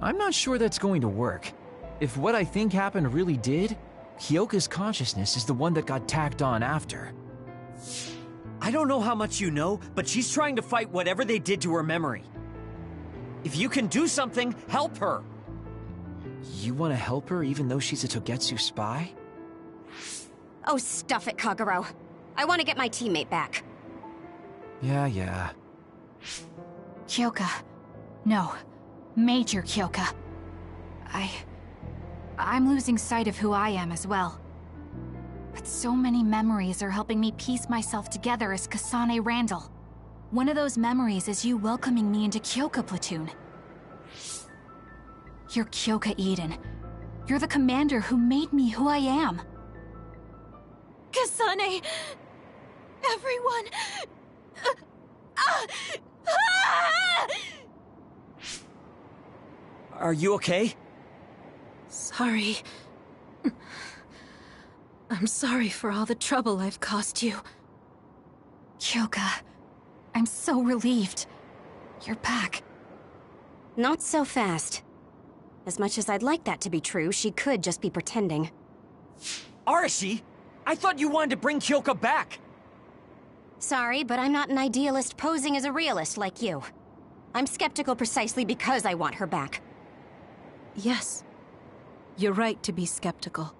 I'm not sure that's going to work. If what I think happened really did, Kyoka's consciousness is the one that got tacked on after. I don't know how much you know, but she's trying to fight whatever they did to her memory. If you can do something, help her! You want to help her even though she's a Togetsu spy? Oh, stuff it, Kagero. I want to get my teammate back. Yeah. Kyoka. No. Major Kyoka. I'm losing sight of who I am as well. But so many memories are helping me piece myself together as Kasane Randall. One of those memories is you welcoming me into Kyoka Platoon. You're Kyoka Eden. You're the commander who made me who I am. Kasane! Everyone! Are you okay? Sorry. I'm sorry for all the trouble I've caused you. Kyoka, I'm so relieved. You're back. Not so fast. As much as I'd like that to be true, she could just be pretending. Arashi! I thought you wanted to bring Kyoka back! Sorry, but I'm not an idealist posing as a realist like you. I'm skeptical precisely because I want her back. Yes. You're right to be skeptical.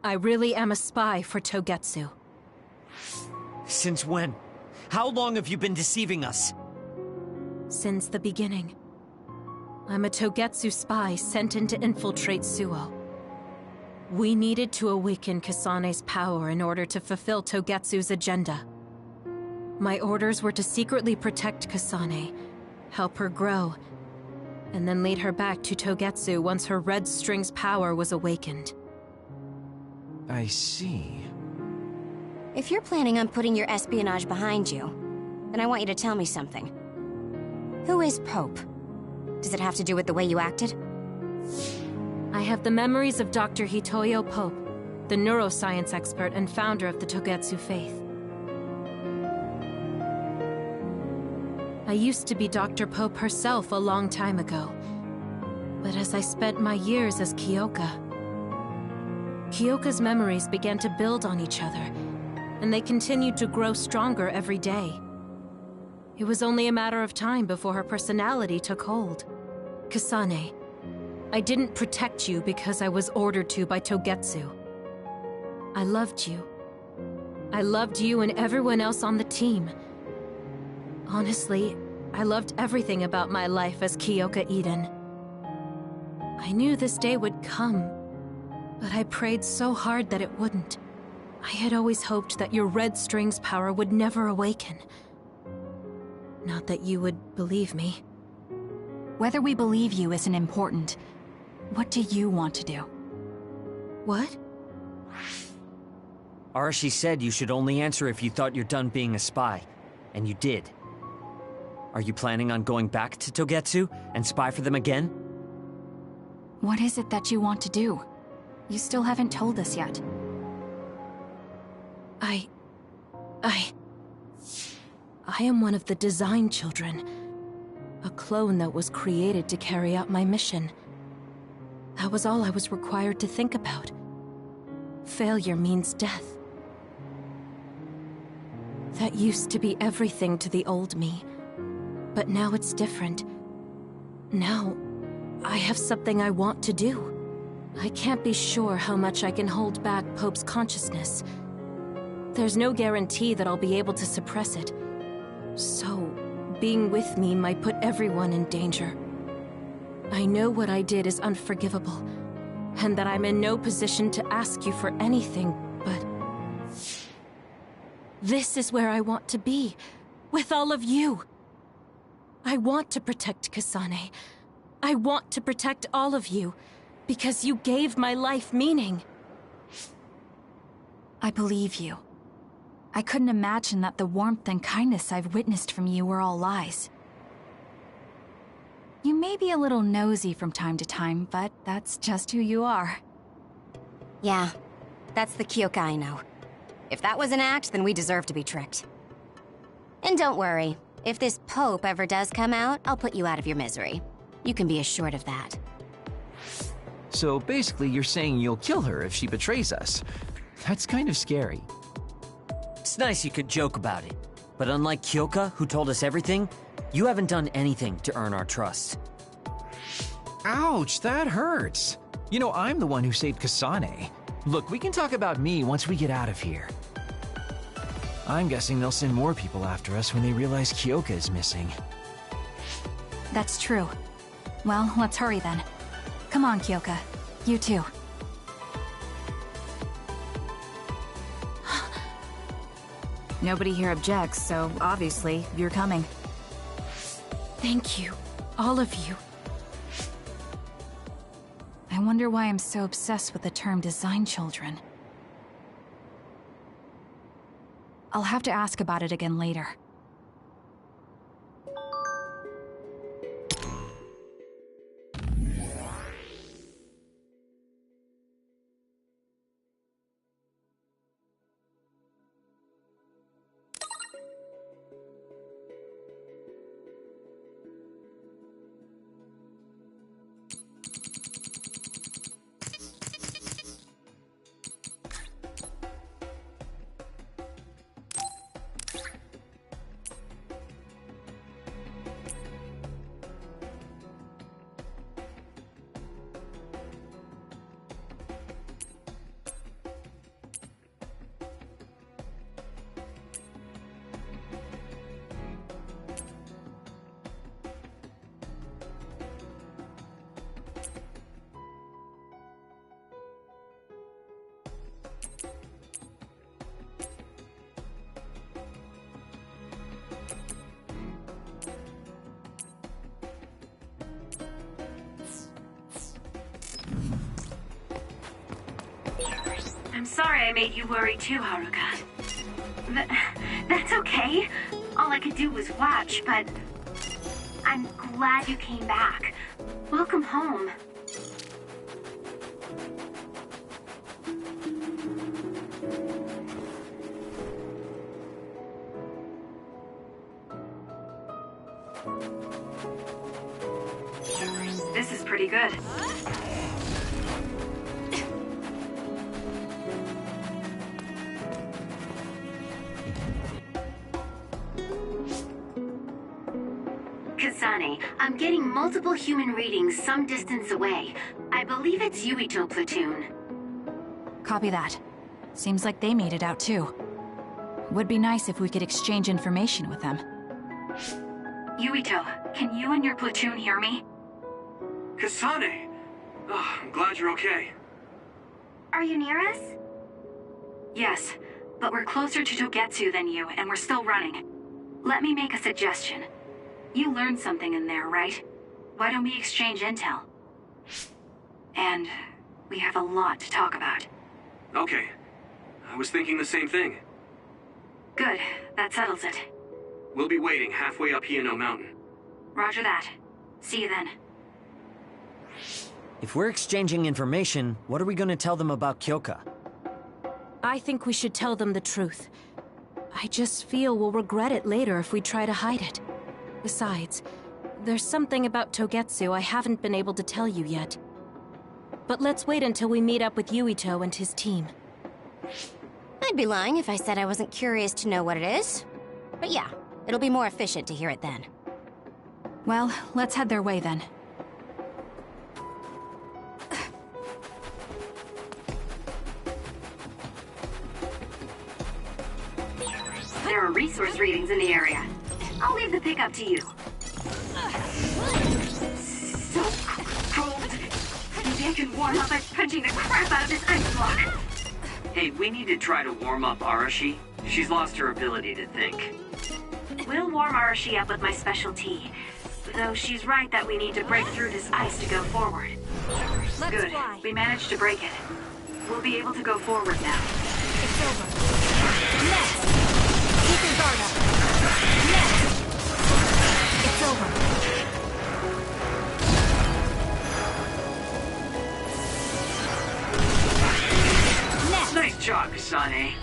I really am a spy for Togetsu. Since when? How long have you been deceiving us? Since the beginning. I'm a Togetsu spy sent in to infiltrate Suo. We needed to awaken Kasane's power in order to fulfill Togetsu's agenda. My orders were to secretly protect Kasane, help her grow, and then lead her back to Togetsu once her Red String's power was awakened. I see. If you're planning on putting your espionage behind you, then I want you to tell me something. Who is Pope? Does it have to do with the way you acted? I have the memories of Dr. Hitoyo Pope, the neuroscience expert and founder of the Togetsu faith. I used to be Dr. Pope herself a long time ago. But as I spent my years as Kyoka, Kyoka's memories began to build on each other, and they continued to grow stronger every day. It was only a matter of time before her personality took hold. Kasane, I didn't protect you because I was ordered to by Togetsu. I loved you. I loved you and everyone else on the team. Honestly, I loved everything about my life as Kyoka Eden. I knew this day would come, but I prayed so hard that it wouldn't. I had always hoped that your Red String's power would never awaken. Not that you would believe me. Whether we believe you isn't important. What do you want to do? What? Arashi said you should only answer if you thought you're done being a spy. And you did. Are you planning on going back to Togetsu and spy for them again? What is it that you want to do? You still haven't told us yet. I am one of the design children. A clone that was created to carry out my mission. That was all I was required to think about. Failure means death. That used to be everything to the old me. But now it's different. Now, I have something I want to do. I can't be sure how much I can hold back Pope's consciousness. There's no guarantee that I'll be able to suppress it. So, being with me might put everyone in danger. I know what I did is unforgivable, and that I'm in no position to ask you for anything, but... this is where I want to be, with all of you. I want to protect Kasane. I want to protect all of you, because you gave my life meaning. I believe you. I couldn't imagine that the warmth and kindness I've witnessed from you were all lies. You may be a little nosy from time to time, but that's just who you are. Yeah, that's the Kyoka I know. If that was an act, then we deserve to be tricked. And don't worry, if this Pope ever does come out, I'll put you out of your misery. You can be assured of that. So basically, you're saying you'll kill her if she betrays us. That's kind of scary. It's nice you could joke about it, but unlike Kyoka, who told us everything, you haven't done anything to earn our trust. Ouch, that hurts. You know, I'm the one who saved Kasane. Look, we can talk about me once we get out of here. I'm guessing they'll send more people after us when they realize Kyoka is missing. That's true. Well, let's hurry then. Come on, Kyoka. You too. Nobody here objects, so obviously, you're coming. Thank you, all of you. I wonder why I'm so obsessed with the term design children. I'll have to ask about it again later. I'm sorry I made you worry too, Haruka. That's okay. All I could do was watch, but... I'm glad you came back. Welcome home. This is pretty good. Kasane, I'm getting multiple human readings some distance away. I believe it's Yuito platoon. Copy that. Seems like they made it out too. Would be nice if we could exchange information with them. Yuito, can you and your platoon hear me? Kasane! Oh, I'm glad you're okay. Are you near us? Yes, but we're closer to Togetsu than you, and we're still running. Let me make a suggestion. You learned something in there, right? Why don't we exchange intel? And we have a lot to talk about. Okay. I was thinking the same thing. Good. That settles it. We'll be waiting halfway up Hino Mountain. Roger that. See you then. If we're exchanging information, what are we gonna tell them about Kyoka? I think we should tell them the truth. I just feel we'll regret it later if we try to hide it. Besides, there's something about Togetsu I haven't been able to tell you yet. But let's wait until we meet up with Yuito and his team. I'd be lying if I said I wasn't curious to know what it is. But yeah, it'll be more efficient to hear it then. Well, let's head their way then. There are resource readings in the area. I'll leave the pickup to you. So can warm up by punching the crap out of this ice block. Hey, we need to try to warm up Arashi. She's lost her ability to think. We'll warm Arashi up with my special tea. Though she's right that we need to break through this ice to go forward. Good. We managed to break it. We'll be able to go forward now. It's over. Next! Keep your guard up. Next! It's over. Next! Nice job, Kasane.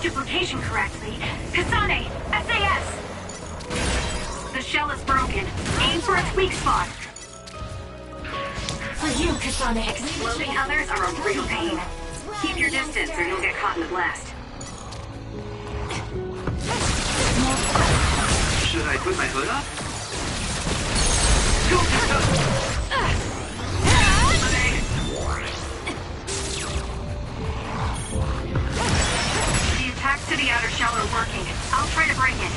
Duplication correctly. Kasane! SAS! The shell is broken. Aim for its weak spot. For you, Kasane. Exploding others are a real pain. Keep your distance or you'll get caught in the blast. Should I put my hood up? Attacks to the outer shell are working. I'll try to break it.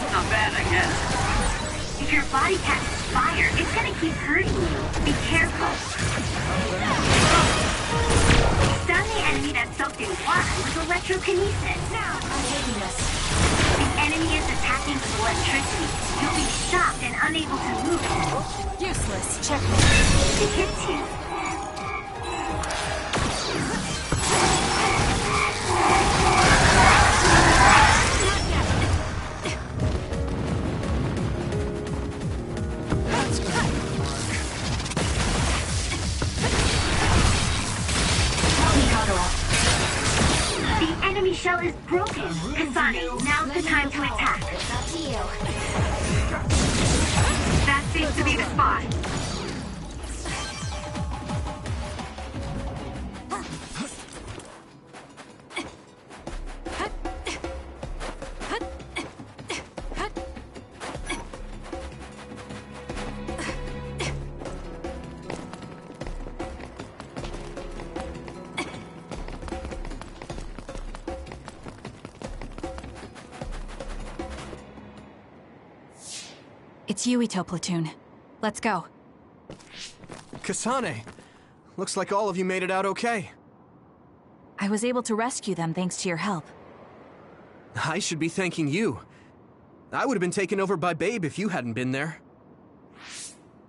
Not bad, I guess. If your body catches fire, it's gonna keep hurting you. Be careful. Stun the enemy that's soaked in water with electrokinesis. Now, I'm taking this. The enemy is attacking with electricity. You'll be shocked and unable to move. Useless. Checkmate. It hits you. The enemy shell is broken. Kasane, now's the time to attack. It's up to you. That seems to be the spot. It's Yuito platoon. Let's go. Kasane! Looks like all of you made it out okay. I was able to rescue them thanks to your help. I should be thanking you. I would have been taken over by Babe if you hadn't been there.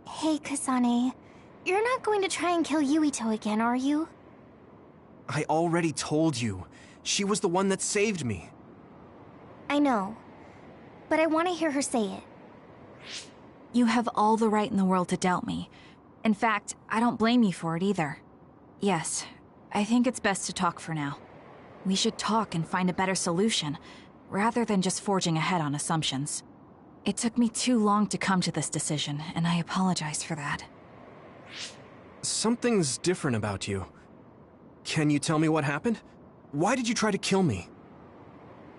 Hey, Kasane. You're not going to try and kill Yuito again, are you? I already told you. She was the one that saved me. I know. But I want to hear her say it. You have all the right in the world to doubt me. In fact, I don't blame you for it either. Yes, I think it's best to talk for now. We should talk and find a better solution, rather than just forging ahead on assumptions. It took me too long to come to this decision, and I apologize for that. Something's different about you. Can you tell me what happened? Why did you try to kill me?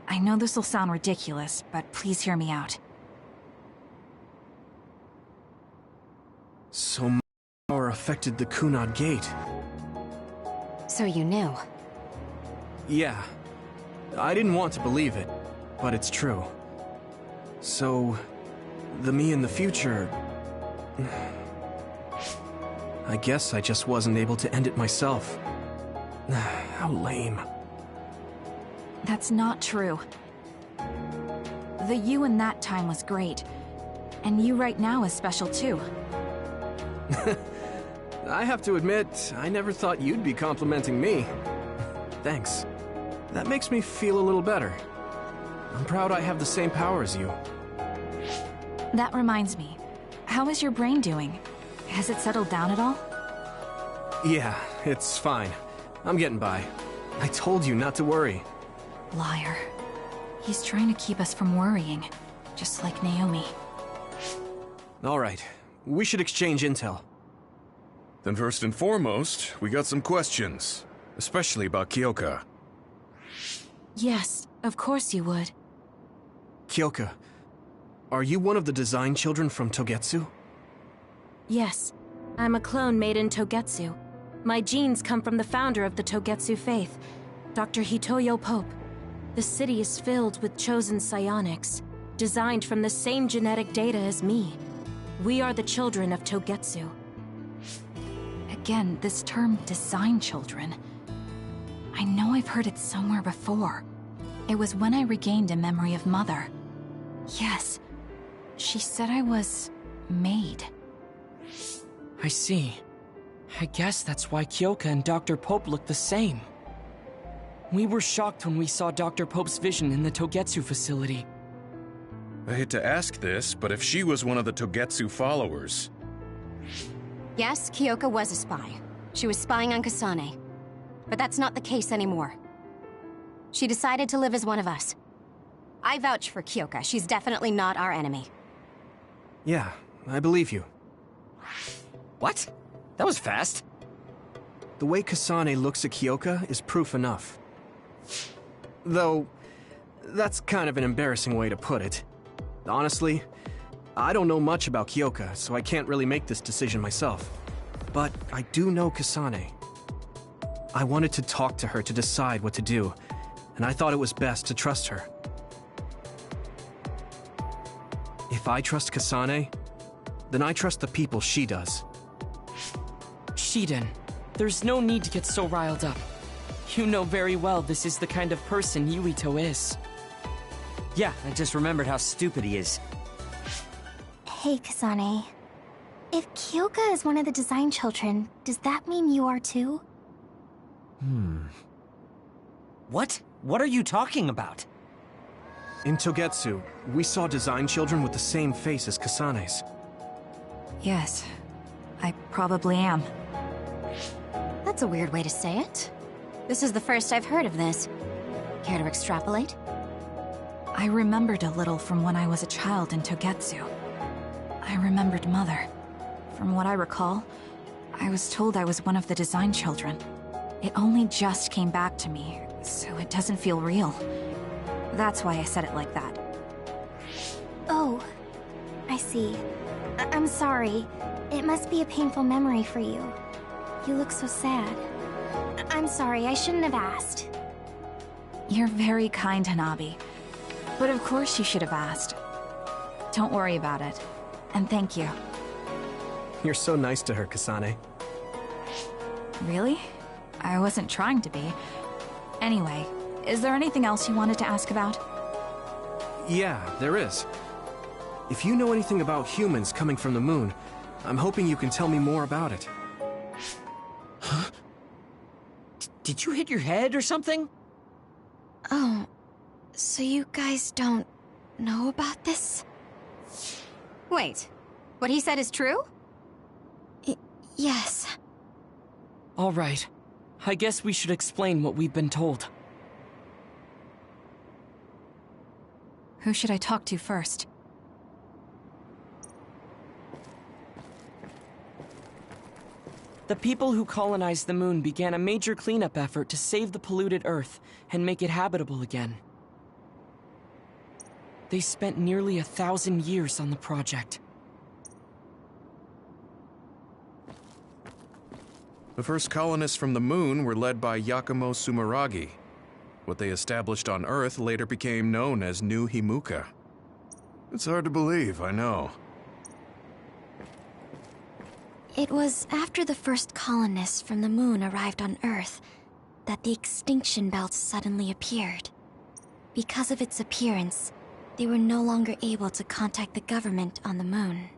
I know this will sound ridiculous, but please hear me out. So my power affected the Kunad Gate. So you knew? Yeah. I didn't want to believe it, but it's true. So, the me in the future... I guess I just wasn't able to end it myself. How lame. That's not true. The you in that time was great, and you right now is special too. I have to admit, I never thought you'd be complimenting me. Thanks. That makes me feel a little better. I'm proud I have the same power as you. That reminds me. How is your brain doing? Has it settled down at all? Yeah, it's fine. I'm getting by. I told you not to worry. Liar. He's trying to keep us from worrying, just like Naomi. All right, we should exchange intel. Then first and foremost, we got some questions, especially about Kyoka. Yes, of course you would. Kyoka, are you one of the design children from Togetsu? Yes, I'm a clone made in Togetsu. My genes come from the founder of the Togetsu faith, Dr. Hitoyo Pope. The city is filled with chosen psionics, designed from the same genetic data as me. We are the children of Togetsu. Again, this term, design children. I know I've heard it somewhere before. It was when I regained a memory of Mother. Yes, she said I was... made. I see. I guess that's why Kyoka and Dr. Pope look the same. We were shocked when we saw Dr. Pope's vision in the Togetsu facility. I hate to ask this, but if she was one of the Togetsu followers... Yes, Kyoka was a spy. She was spying on Kasane. But that's not the case anymore. She decided to live as one of us. I vouch for Kyoka. She's definitely not our enemy. Yeah, I believe you. What? That was fast. The way Kasane looks at Kyoka is proof enough. Though, that's kind of an embarrassing way to put it. Honestly, I don't know much about Kyoka, so I can't really make this decision myself. But I do know Kasane. I wanted to talk to her to decide what to do, and I thought it was best to trust her. If I trust Kasane, then I trust the people she does. Shiden, there's no need to get so riled up. You know very well this is the kind of person Yuito is. Yeah, I just remembered how stupid he is. Hey, Kasane. If Kyoka is one of the design children, does that mean you are too? What? What are you talking about? In Togetsu, we saw design children with the same face as Kasane's. Yes, I probably am. That's a weird way to say it. This is the first I've heard of this. Care to extrapolate? I remembered a little from when I was a child in Togetsu. I remembered Mother. From what I recall, I was told I was one of the design children. It only just came back to me, so it doesn't feel real. That's why I said it like that. Oh, I see. I'm sorry. It must be a painful memory for you. You look so sad. I'm sorry, I shouldn't have asked. You're very kind, Hanabi. But of course you should have asked. Don't worry about it. And thank you. You're so nice to her, Kasane. Really? I wasn't trying to be. Anyway, is there anything else you wanted to ask about? Yeah, there is. If you know anything about humans coming from the moon, I'm hoping you can tell me more about it. Huh? Did you hit your head or something? Oh, so you guys don't know about this? Wait, what he said is true? Yes. All right. I guess we should explain what we've been told. Who should I talk to first? The people who colonized the moon began a major cleanup effort to save the polluted Earth and make it habitable again. They spent nearly 1,000 years on the project. The first colonists from the moon were led by Yakumo Sumeragi. What they established on Earth later became known as New Himuka. It's hard to believe, I know. It was after the first colonists from the moon arrived on Earth that the extinction belt suddenly appeared. Because of its appearance, they were no longer able to contact the government on the moon.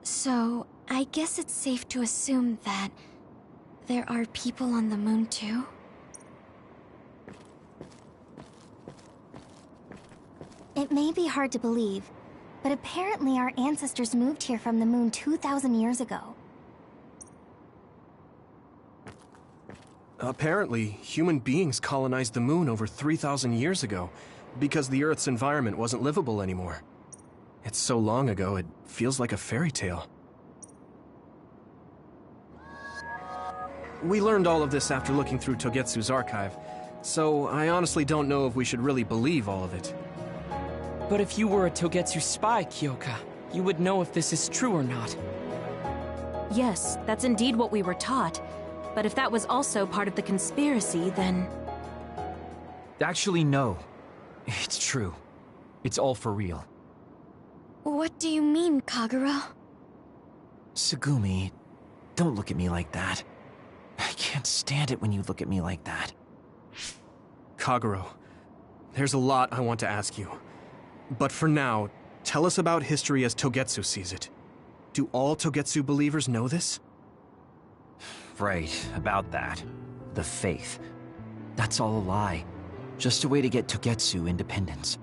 So, I guess it's safe to assume that there are people on the moon too? It may be hard to believe, but apparently our ancestors moved here from the moon 2,000 years ago. Apparently, human beings colonized the moon over 3,000 years ago, because the Earth's environment wasn't livable anymore. It's so long ago, it feels like a fairy tale. We learned all of this after looking through Togetsu's archive, so I honestly don't know if we should really believe all of it. But if you were a Togetsu spy, Kyoka, you would know if this is true or not. Yes, that's indeed what we were taught. But if that was also part of the conspiracy, then... Actually, no. It's true. It's all for real. What do you mean, Kagero? Tsugumi, don't look at me like that. I can't stand it when you look at me like that. Kagero, there's a lot I want to ask you. But for now, tell us about history as Togetsu sees it. Do all Togetsu believers know this? Right, about that. The faith. That's all a lie. Just a way to get Togetsu independence.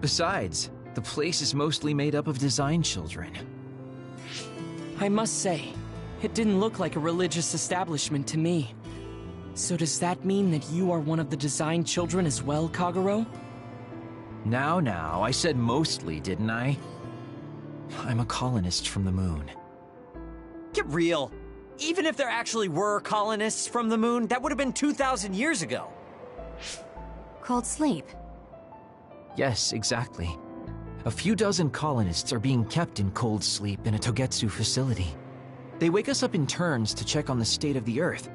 Besides, the place is mostly made up of design children. I must say, it didn't look like a religious establishment to me. So does that mean that you are one of the design children as well, Kagero? Now, I said mostly, didn't I? I'm a colonist from the moon. Get real! Even if there actually were colonists from the moon, that would have been 2,000 years ago. Cold sleep. Yes, exactly. A few dozen colonists are being kept in cold sleep in a Togetsu facility. They wake us up in turns to check on the state of the Earth,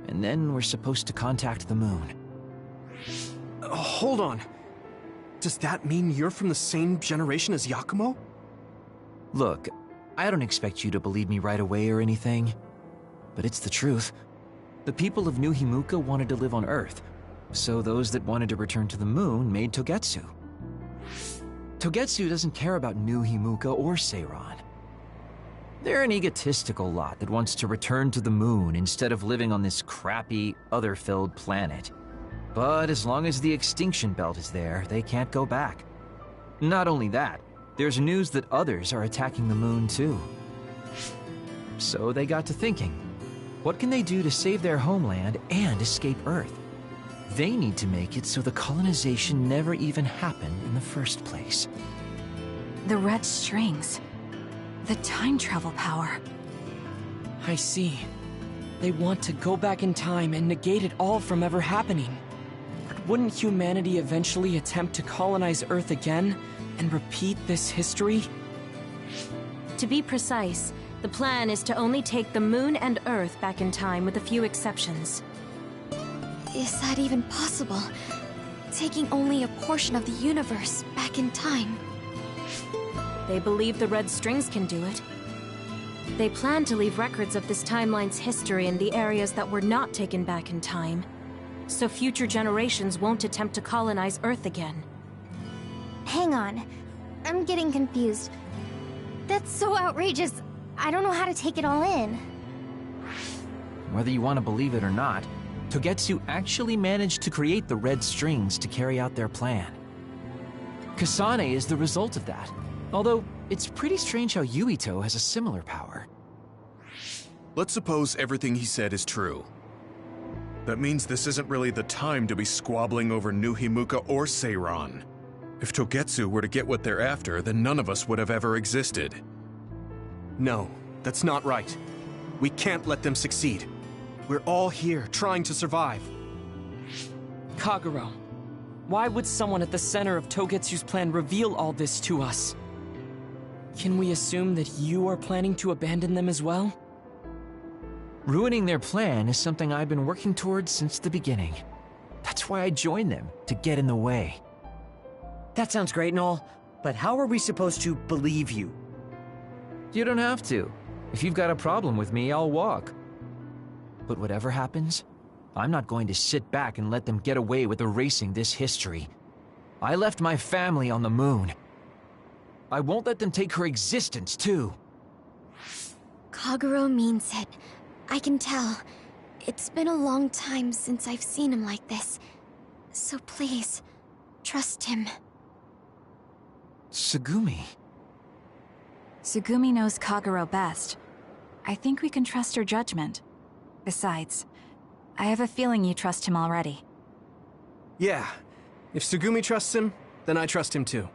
and then we're supposed to contact the moon. Hold on. Does that mean you're from the same generation as Yakumo? Look, I don't expect you to believe me right away or anything, but it's the truth. The people of New Himuka wanted to live on Earth, so those that wanted to return to the moon made Togetsu. Togetsu doesn't care about New Himuka or Seiran. They're an egotistical lot that wants to return to the moon instead of living on this crappy, other-filled planet. But as long as the extinction belt is there, they can't go back. Not only that, there's news that others are attacking the moon too. So they got to thinking, what can they do to save their homeland and escape Earth? They need to make it so the colonization never even happened in the first place. The red strings. The time travel power. I see. They want to go back in time and negate it all from ever happening. But wouldn't humanity eventually attempt to colonize Earth again and repeat this history? To be precise, the plan is to only take the moon and Earth back in time with a few exceptions. Is that even possible? Taking only a portion of the universe back in time? They believe the red strings can do it. They plan to leave records of this timeline's history in the areas that were not taken back in time, so future generations won't attempt to colonize Earth again. Hang on. I'm getting confused. That's so outrageous. I don't know how to take it all in. Whether you want to believe it or not, Togetsu actually managed to create the red strings to carry out their plan. Kasane is the result of that, although it's pretty strange how Yuito has a similar power. Let's suppose everything he said is true. That means this isn't really the time to be squabbling over New Himuka or Seiran. If Togetsu were to get what they're after, then none of us would have ever existed. No, that's not right. We can't let them succeed. We're all here, trying to survive. Kagero, why would someone at the center of Togetsu's plan reveal all this to us? Can we assume that you are planning to abandon them as well? Ruining their plan is something I've been working towards since the beginning. That's why I joined them, to get in the way. That sounds great and all, but how are we supposed to believe you? You don't have to. If you've got a problem with me, I'll walk. But whatever happens, I'm not going to sit back and let them get away with erasing this history. I left my family on the moon. I won't let them take her existence, too. Kagero means it. I can tell. It's been a long time since I've seen him like this. So please, trust him. Tsugumi. Tsugumi knows Kagero best. I think we can trust her judgment. Besides, I have a feeling you trust him already. Yeah. If Tsugumi trusts him, then I trust him too.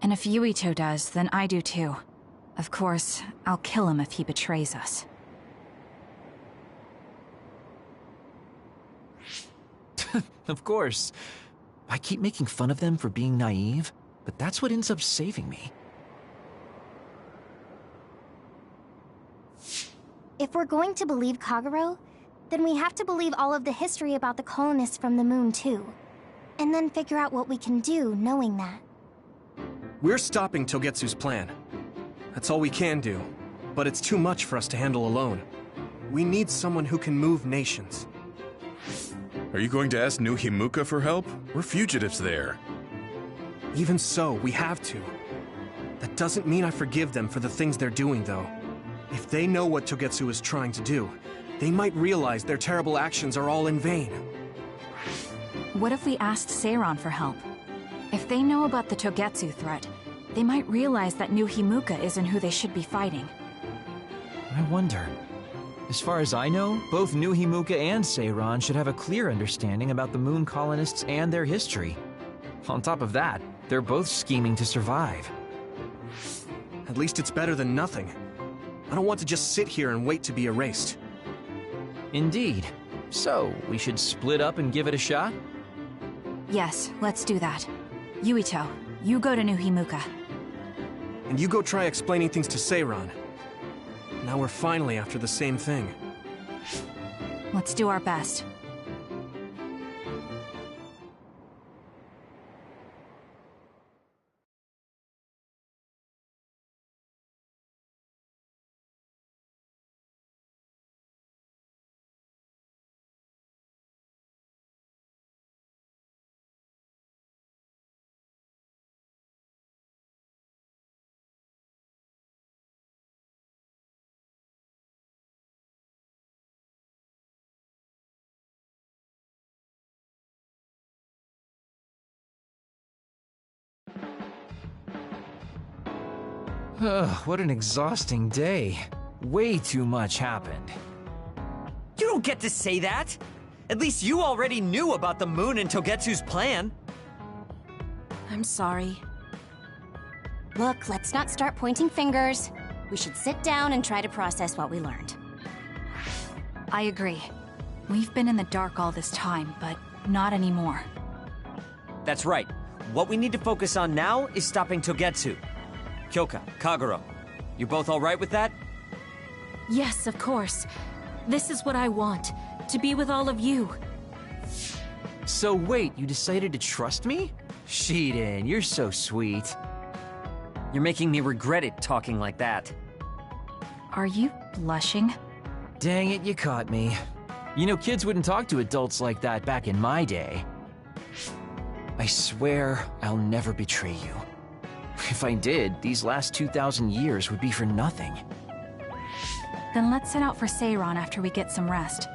And if Yuito does, then I do too. Of course, I'll kill him if he betrays us. Of course. I keep making fun of them for being naive, but that's what ends up saving me. If we're going to believe Kagero, then we have to believe all of the history about the colonists from the moon too. And then figure out what we can do knowing that. We're stopping Togetsu's plan. That's all we can do, but it's too much for us to handle alone. We need someone who can move nations. Are you going to ask New Himuka for help? We're fugitives there. Even so, we have to. That doesn't mean I forgive them for the things they're doing, though. If they know what Togetsu is trying to do, they might realize their terrible actions are all in vain. What if we asked Seiran for help? If they know about the Togetsu threat, they might realize that New Himuka isn't who they should be fighting. I wonder. As far as I know, both New Himuka and Seiran should have a clear understanding about the moon colonists and their history. On top of that, they're both scheming to survive. At least it's better than nothing. I don't want to just sit here and wait to be erased. Indeed. So, we should split up and give it a shot? Yes, let's do that. Yuito, you go to New Himuka. And you go try explaining things to Seiran. Now we're finally after the same thing. Let's do our best. What an exhausting day. Way too much happened. You don't get to say that! At least you already knew about the moon and Togetsu's plan. I'm sorry. Look, let's not start pointing fingers. We should sit down and try to process what we learned. I agree. We've been in the dark all this time, but not anymore. That's right. What we need to focus on now is stopping Togetsu. Kyoka, Kagero, you both alright with that? Yes, of course. This is what I want, to be with all of you. So wait, you decided to trust me? Shiden, you're so sweet. You're making me regret it talking like that. Are you blushing? Dang it, you caught me. You know, kids wouldn't talk to adults like that back in my day. I swear I'll never betray you. If I did, these last 2,000 years would be for nothing. Then let's set out for Seiran after we get some rest.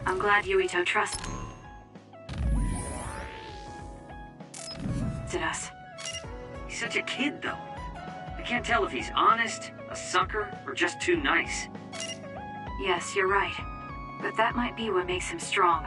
I'm glad Yuito trusted us. He's such a kid, though. I can't tell if he's honest, a sucker, or just too nice. Yes, you're right. But that might be what makes him strong.